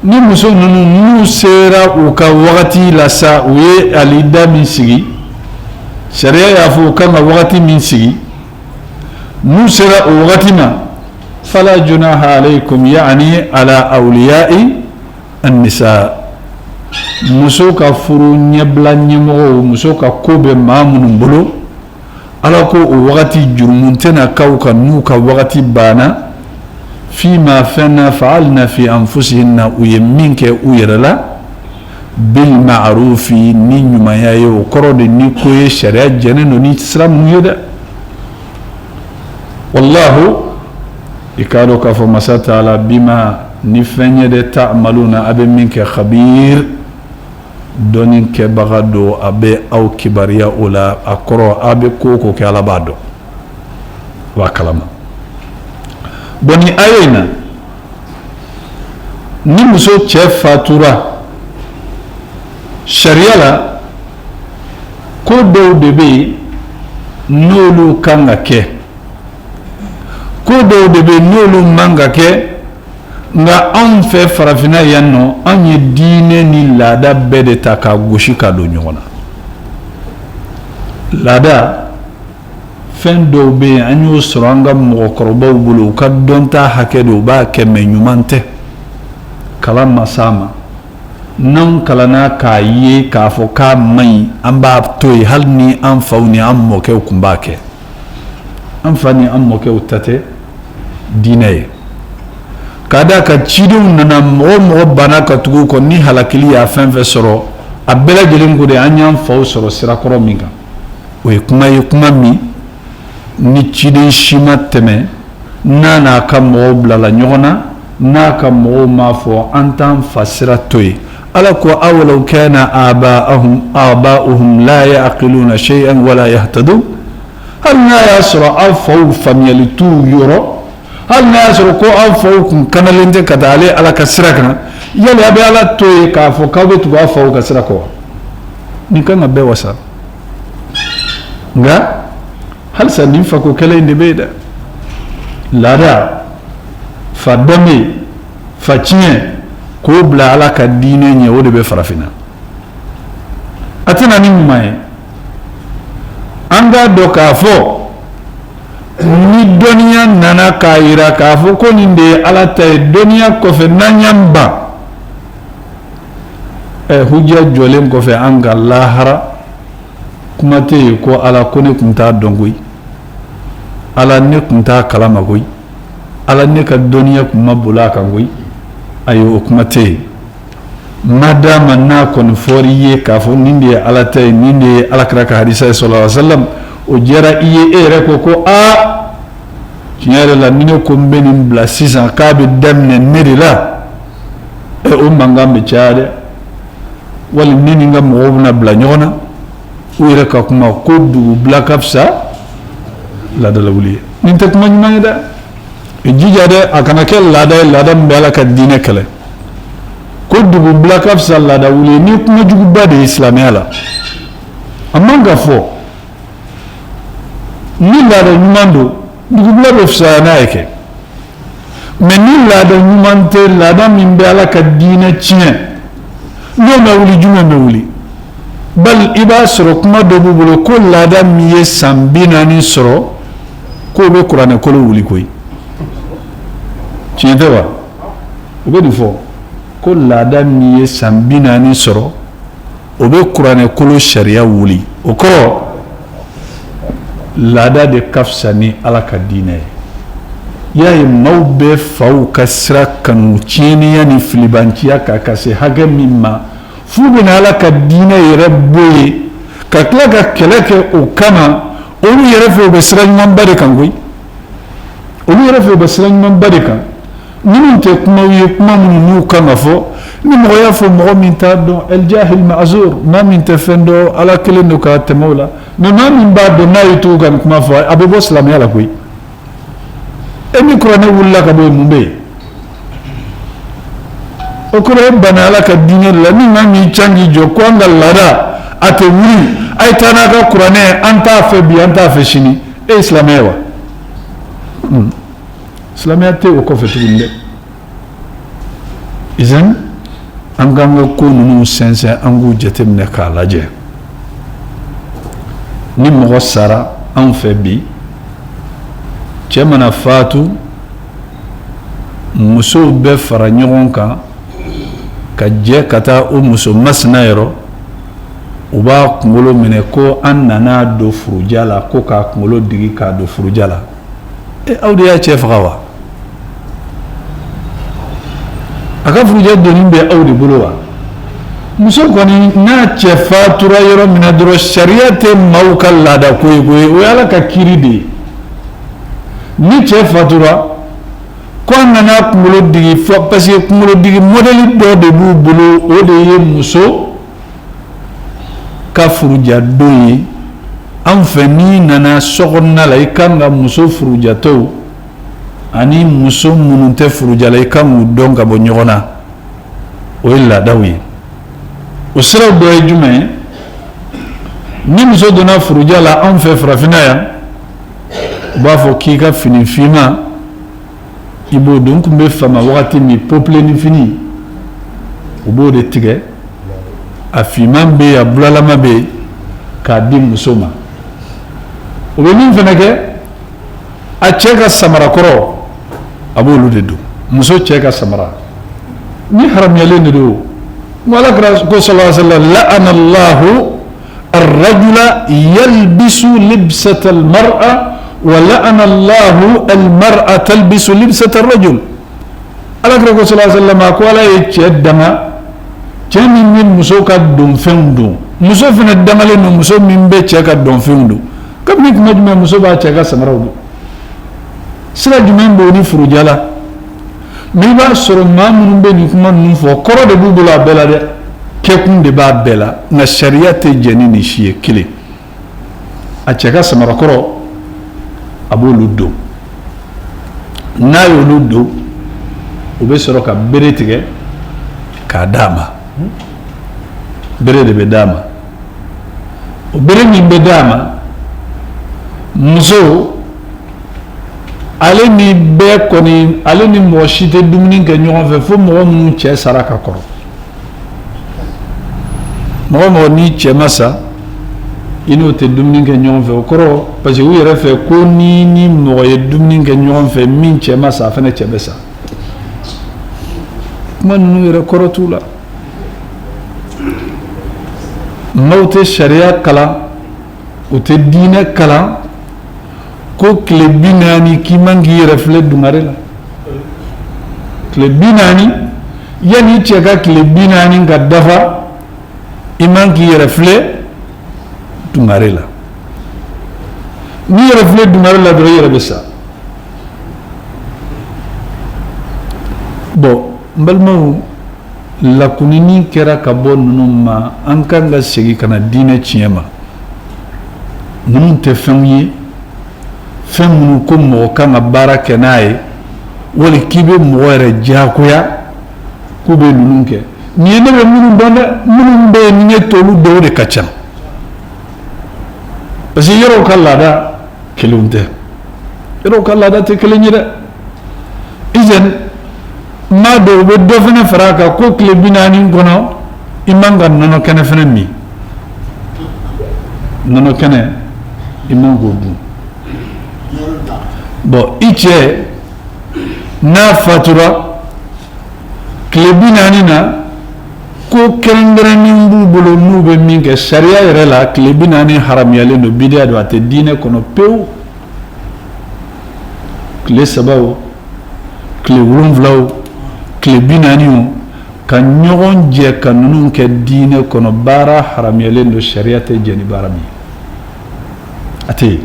ni muso ninnu n'u sera u ka wagati la sa u ye alida min sigi sariya y'a fɔ u kan ka wagati min sigi n'u sera o wagati ma fala junaha alaykum yani ala awliya'i النساء مسوكا فرو نيبلا نيمو مسوكا كوبي مامون بلو على كو وقتي جرمونتنا كوكا نوكا وقتي بانا فيما فعلنا في أنفسهن ويمينك ويرلا بالمعروف نينو ما يايو كرود نيكوي شريعة جنن ونيتسلام نيودا والله يكادو كفو مسات على بما ni fenye de ta'maluna abe minke khabir donin ke bagado abe au kibariya ula akoro abe koko ke alabado wa kalama boni ayina ni muso cɛ fatura sariya la ko dɔw de bɛ yen n'olu kan ka kɛ ko dɔw de bɛ yen n'olu man ka kɛ nka anw fɛ farafinna yan nɔ an ye diinɛ ni laada bɛɛ de ta k'a gosi ka don ɲɔgɔn na laada fɛn dɔw bɛ yen an y'o sɔrɔ an ka mɔgɔkɔrɔbaw bolo u ka dɔnta hakɛ de u b'a kɛ mɛ ɲuman tɛ kalan ma s'a ma n'anw kalanna k'a ye k'a fɔ k'a man ɲi an b'a to yen hali ni an faw ni an mɔkɛw tun b'a kɛ an fa ni an mɔkɛw ta tɛ diinɛ ye k'a d'a kan cidenw nana mɔgɔ mɔgɔ banna ka tugu u kɔ ni halakili y'a fɛn fɛn sɔrɔ a bɛɛ lajɛlen ko de an y'an faw sɔrɔ sirakɔrɔ min kan o ye kuma min ni ciden si ma tɛmɛ n'a n'a ka mɔgɔw bilala ɲɔgɔn na n'a ka mɔgɔw m'a fɔ an t'an fa sira to yen ala ko awalaw kana aba'uhum la ya'qiluna shay'an wala yahtadun hali n'a y'a sɔrɔ aw faw faamuyali t'u yɔrɔ hali n'a y'a sɔrɔ ko aw faw kun kanalen tɛ ka taa ale ala ka sira kan yali a bɛ ala to yen k'a fɔ k'aw bɛ tugu aw faw ka sira kɔ wa nin kan ka bɛɛ wasa nka halisa nin fako kɛlɛ in de bɛ yen dɛ laada fa danbe fa tiɲɛ k'o bila ala ka diinɛ ɲɛ o de bɛ farafinna a tɛna ni ɲuman ye an k'a dɔn k'a fɔ ni dɔnniya nana k'a jira k'a fɔ ko nin de ye ala ta ye dɔnniya kɔfɛ n'an y'an ban hujja jɔlen kɔfɛ an ka lahara kuma tɛ yen ko ala ko ne tun t'a dɔn koyi ala ne tun t'a kalama koyi ala ne ka dɔnniya tun ma bolo a kan koyi ayi o kuma tɛ yen madama n'a kɔni fɔra i ye k'a fɔ nin de ye ala ta ye nin de ye alakira ka hadisa ye sallallahu alaihi wa sallam o diyara i ye e yɛrɛ ko aa tiɲɛ yɛrɛ la ni ne ko n bɛ nin bila sisan k'a bɛ daminɛ ne de la o mankan bɛ caya dɛ wali ne ni n ka mɔgɔw bɛna bila ɲɔgɔn na u yɛrɛ ka kuma ko dugu bila ka fisa laadalawuli ye nin tɛ kuma ɲuman ye dɛ jija dɛ a kana kɛ laada ye laada min bɛ ala ka diinɛ kɛlɛ ko dugu bila ka fisa laadawuli ye ni kuma juguba de ye silamɛya la a man ka fɔ ni laada ɲuman don dugu bila bɛ fisaya n'a ye kɛ mɛ ni laada ɲuman tɛ laada min bɛ ala ka diinɛ tiɲɛ n'o ma wuli jumɛn bɛ wuli bali i b'a sɔrɔ kuma dɔ b'u bolo ko laada min ye san 40 sɔrɔ k'o bɛ kuranɛ kolo wuli koyi tiɲɛ tɛ wa u bɛ nin fɔ ko laada min ye san 40 sɔrɔ o bɛ kuranɛ kolo sariya wuli o kɔrɔ laada de ka fisa ni ala ka diinɛ ye y'a ye maaw bɛ faw ka sira kanu tiɲɛniya ni filibanciya kan ka se hakɛ min ma f'u bɛna ala ka diinɛ yɛrɛ bɔ yen ka tila ka kɛlɛ kɛ o kama olu yɛrɛ fɛ u bɛ sira ɲumanba de kan koyi olu yɛrɛ fɛ u bɛ sira ɲumanba de kan minnu tɛ kumaw ye kuma minnu n'u kan ka fɔ ni mɔgɔ y'a fɔ mɔgɔ min t'a dɔn el jahil ma'zur maa min tɛ fɛn dɔn ala kelen don k'a tɛmɛ o la mɛ maa min b'a dɔn n'a ye tugu ka nin kuma fɔ a bɛ bɔ silamɛya la koyi e ni kuranɛ wulila ka bɔ yen mun bɛ yen o kɔrɔ e banna ala ka diinɛ de la ni maa min can k'i jɔ ko an ka laada a tɛ wuli a ye taa n'a ka kuranɛ an t'a fɛ bi an t'a fɛ sini e ye silamɛ wa silamɛya tɛ o kɔfɛ tuguni dɛ izan an k'an ka ko ninnu sɛnsɛn an k'u jateminɛ k'a lajɛ ni mɔgɔ sara anw fɛ bi cɛ mana faatu musow bɛ fara ɲɔgɔn kan ka jɛ ka taa o muso masina yɔrɔ u b'a kunkolo minɛ ko an nana don furuja la ko k'a kunkolo digi k'a don furuja la aw de y'a cɛ faga wa a ka furuja donni bɛ aw de bolo wa muso kɔni n'a cɛ fatura yɔrɔ min na dɔrɔn sariya tɛ maaw ka laada ko ye o ye ala ka kiiri de ye ni cɛ fatura ko an nana kunkolo digi parce que kunkolo digi modèle dɔ de b'u bolo o de ye muso ka furuja don ye an fɛ n'i nana sokɔnɔna la i kan ka muso furujatɔw ani muso minnu tɛ furuja la i kan k'u dɔn ka bɔ ɲɔgɔn na o ye laadaw ye o siraw dɔ ye jumɛn ye ni muso donna furuja la anw fɛ farafinna yan u b'a fɔ k'i ka fini finman i b'o don n tun bɛ fama wagati min peuple ni fini u b'o de tigɛ a finman bɛ yen a bulalama bɛ yen k'a di muso ma o bɛ min fana kɛ a cɛ ka samara kɔrɔ a b'olu de don muso cɛ ka samara ni haramuyalen de don wala ko sallallahu alaihi wasallam la'ana Allahu الرجل يلبس لبسة المرأة ولعن الله المرأة تلبس لبسة الرجل على كرة صلى الله عليه وسلم قال يتشدنا كم من مسوكا دون فندو مسوفنا الدمالين مسوف من بيتشاكا دون فندو كم نك مجمع مسوفا تشاكا سمراودو سلا جمعين بوني فرجالا ميبا سرما من بني كمان نفو كرة دبو بلا بلا دي kekun de b'a bɛɛ la nka sariya tɛ jɛni ni si ye kelen a cɛ ka samarakɔrɔ a b'olu don n'a y'olu don u bɛ sɔrɔ ka bere tigɛ k'a d'a ma bere de bɛ d'a ma o bere min bɛ d'a ma muso ale ni bɛɛ kɔni ale ni mɔgɔ si tɛ dumuni kɛ ɲɔgɔn fɛ fo mɔgɔ minnu cɛ sara ka kɔrɔ mɔgɔ mɔgɔ ni cɛ ma sa i n'o tɛ dumuni kɛ ɲɔgɔn fɛ o kɔrɔ parce que u yɛrɛ fɛ ko ni mɔgɔ ye dumuni kɛ ɲɔgɔn fɛ min cɛ ma sa a fana cɛ bɛ sa kuma ninnu yɛrɛ kɔrɔ t'u la maaw tɛ sariya kalan u tɛ diinɛ kalan ko tile 40 k'i man k'i yɛrɛ filɛ dungare la tile 40 yanni i cɛ ka tile 40 ka dafa i man k'i yɛrɛ filɛ dungare la n'i yɛrɛ filɛ dungare la dɔrɔn i yɛrɛ bɛ sa bon n balimaw lakunini kɛra ka bɔ ninnu ma an kan ka segin ka na diinɛ tiɲɛ ma ninnu tɛ fɛnw ye fɛn minnu ko mɔgɔ kan ka baara kɛ n'a ye wali k'i bɛ mɔgɔ yɛrɛ diyagoya k'u bɛ ninnu kɛ nin ye ne bɛ minnu dɔn dɛ minnu bɛ yen ni ne t'olu dɔw de ka ca parce que yɔrɔw ka laada kelenw tɛ yɔrɔw ka laada tɛ kelen ye dɛ izɛn maa dɔw bɛ dɔ fana fara a kan ko tile 40 kɔnɔ i man ka nɔnɔ kɛnɛ fana min nɔnɔ kɛnɛ i man k'o dun bon i cɛ n'a fatura tile 40 na ko kɛrɛnkɛrɛnnen b'u bolo n'u bɛ min kɛ sariya yɛrɛ la tile 40 haramuyalen don bidiya don a tɛ diinɛ kɔnɔ pewu tile 3 o tile 7 o tile 40 o ka ɲɔgɔn jɛ ka ninnu kɛ diinɛ kɔnɔ baara haramuyalen don sariya tɛ jɛ ni baara min a tɛ yen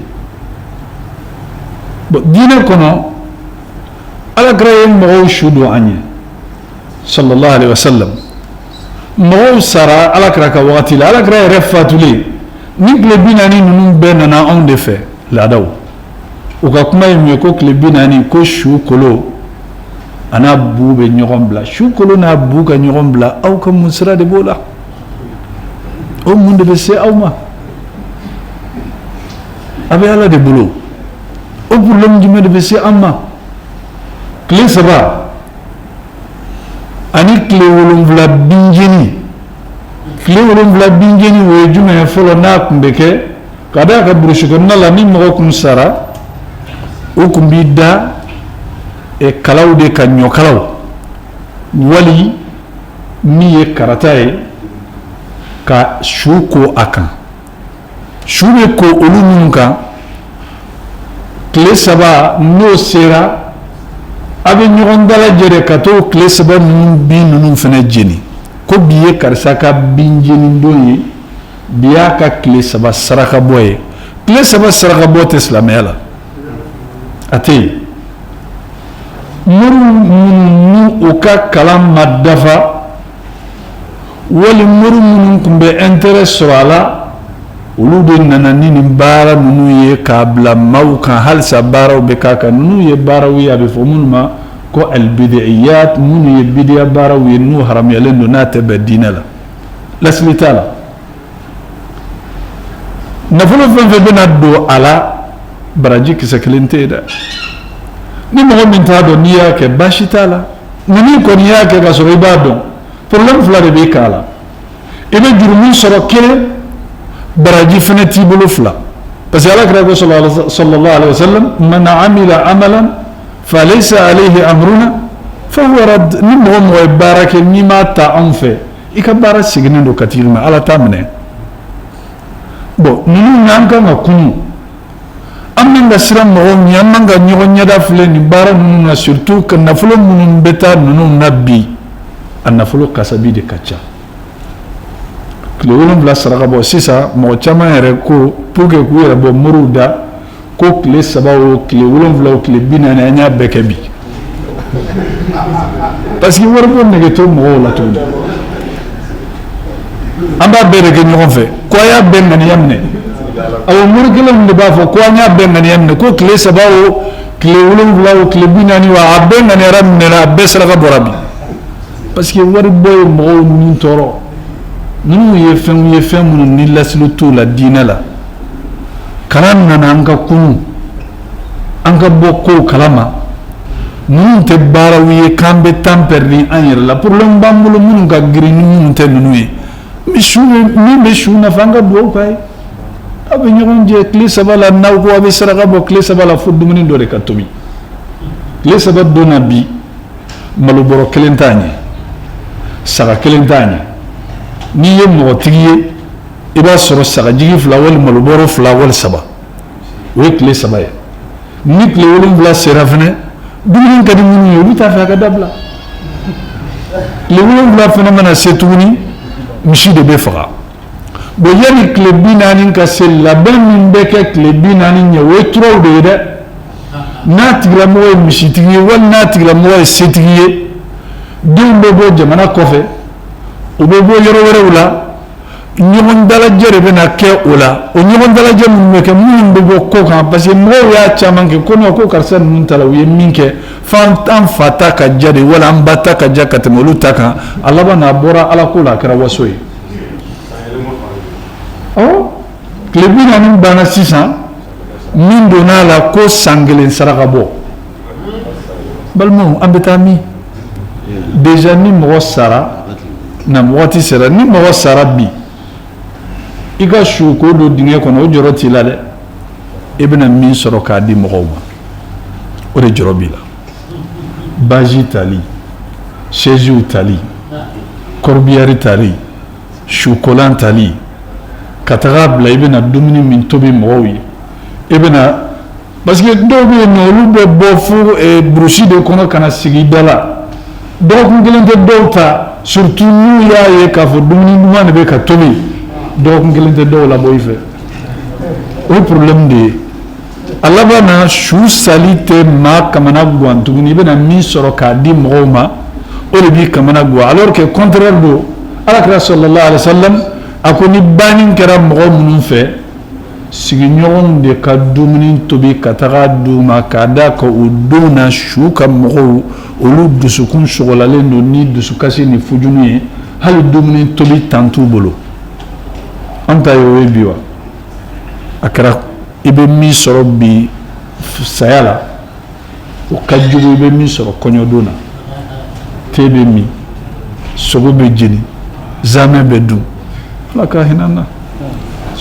bon diinɛ kɔnɔ alakira ye mɔgɔw su don an ye sallallahu alaihi wasallam mɔgɔw sara alakira ka wagati la alakira yɛrɛ fatulen ni tile 40 ninnu bɛɛ nana anw de fɛ laadaw u ka kuma ye mun ye ko tile 40 ko su kolo a n'a bu bɛ ɲɔgɔn bila su kolo n'a bu ka ɲɔgɔn bila aw ka mun sira de b'o la o mun de bɛ se aw ma a bɛ ala de bolo o problème jumɛn de bɛ se an ma tile 3 ani tile 7 binjeni tile 7 binjeni o ye jumɛn ye fɔlɔ n'a tun bɛ kɛ ka d'a ka burusi kɔnɔna la ni mɔgɔ kun sara o tun b'i da kalaw de ka ɲɔkalaw wali min ye karata ye ka su ko a kan su bɛ ko olu minnu kan tile 3 n'o sera a bɛ ɲɔgɔn dalajɛ de ka t'o tile 3 ninnu bin ninnu fana jeni ko bi ye karisa ka bin jeni don ye bi y'a ka tile 3 saraka bɔ ye tile 3 saraka bɔ tɛ silamɛya la a tɛ yen muru minnu u ka kalan ma dafa wali muru minnu tun bɛ intérêt sɔrɔ a la olu de nana ni nin baara ninnu ye k'a bila maaw kan halisa baaraw bɛ k'a kan ninnu ye baaraw ye a bɛ fɔ minnu ma ko albidiyat mun ybidiya bara wi nu haram yalen no na tabadina la laslitala nafulu fe bena do ala baraji kisaklinte da ni mo min ta do niya ke bashitala ni ko niya ke ga so ibado problem fla de be kala ibe jurumin soro kele baraji fenati bulu fla parce que Allah kra sallallahu alaihi wasallam man amila amalan فليس عليه أمرنا فهو رد نمهم ويبارك نما تأنفه إكبار سجنين دو كتير ما على تامنه بو نلو نانكا نكونو أما نسرم مهم يامنغا نيو نيدا فلين بارا نونا سورتو كنفلو منون بتا نونو نبي النفلو كسبي دي كاتشا كلولم بلا سرقا بو سيسا مو چما يركو پوكي كو يربو مرودا ko kile saba o kile wolonfila o kile bina na anya bekebi parce que warbo negeto mo la to amba bere ke ñoxon fe ko ya ben ngani yamne aw murgila nde ba fo ko nya ben ngani yamne ko kile saba o kile wolonfila o kile bina ni wa ben ngani ram ne la besra ka borabi parce que warbo mo ni toro nunu ye fem mun ni laslu to la dina la karan nana anka kunu anka bokko kalama mun te barawiye kambe tamperni anyere la problème bambulu mun ga grini mun te nunuye mi shuna fanga do pay abe nyon je kle sabala naw ko abe saraga bo kle sabala fuddu mun do de katomi kle sabab do nabi malu boro kelentanye sara kelentanye ni yem mo tigiye iba soro saka jigi fla wal maluboro fla wal saba we kle saba ya ni kle wolum fla serafne dunin kadi mun yobi ta fa ka dabla le wolum fla fena mana setuni mishi de befra bo yari kle binani ka sel la ben min beke kle binani nya we tro de de natigla mo mishi tigi wal natigla mo setigi dumbe bo jamana kofe ubebo yoro wore wala ñogon dala jere bena ke ola o ñogon dala jere mun ke mun be go ko kan parce que mo ya chaman ke kono ko karsan mun tala wi minke fan tan fata ka jade wala ambata ka jakate molu taka Allah bana bora ala kula kara wasoy oh klebina nin bana 600 min dona la ko sangelen saraka bo balmo ambetami déjà ni mo sara na mwati sera ni mo sara bi iga shuko do dinge kono joro tilale ibna min soro ka di mogoma o de joro bila baji tali cheju tali corbiari tali shukolan tali katagabla ibna dumini min tobi mowi ibna parce que do be no lu be bofu e brushi de kono kana sigi dala do ko ngelente dowta surtout nous ya ye ka fo dumini dumane be ka tobi donc ngelente do la boy fe o problème de Allah bana shu salite ma kamana gwantu ni bena mi soro ka di moma o le bi kamana gwa alors que contraire do ala sallallahu alaihi wasallam akoni banin kera mo mun fe sigi nyon de ka dumini to bi katara duma kada ko uduna shu ka mo o lu dusukun shogolale no ni dusukasi ni fujuni hal dumini to bi tantu bolo anta yo biwa akara ibe mi soro bi sayala o kajugo ibe mi soro konyo dona tebe mi sogo be jini zame be du la ka hinana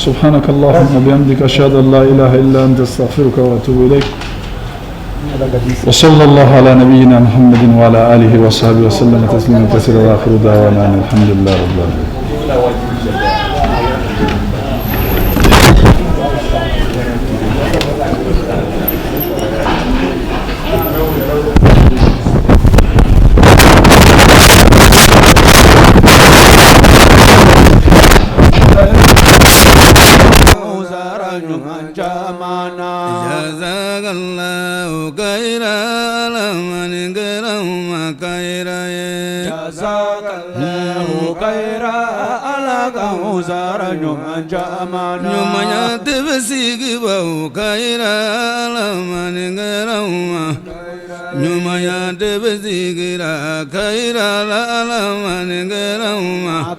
سبحانك اللهم وبحمدك أشهد أن لا إله إلا أنت أستغفرك وأتوب إليك وصلى الله على نبينا محمد وعلى آله وصحبه وسلم تسليما كثيرا وآخر دعوانا الحمد لله رب العالمين. Nyumanya tebesigi bau kaira la maningarauma nyumaya debezigira kaira la alamane gerama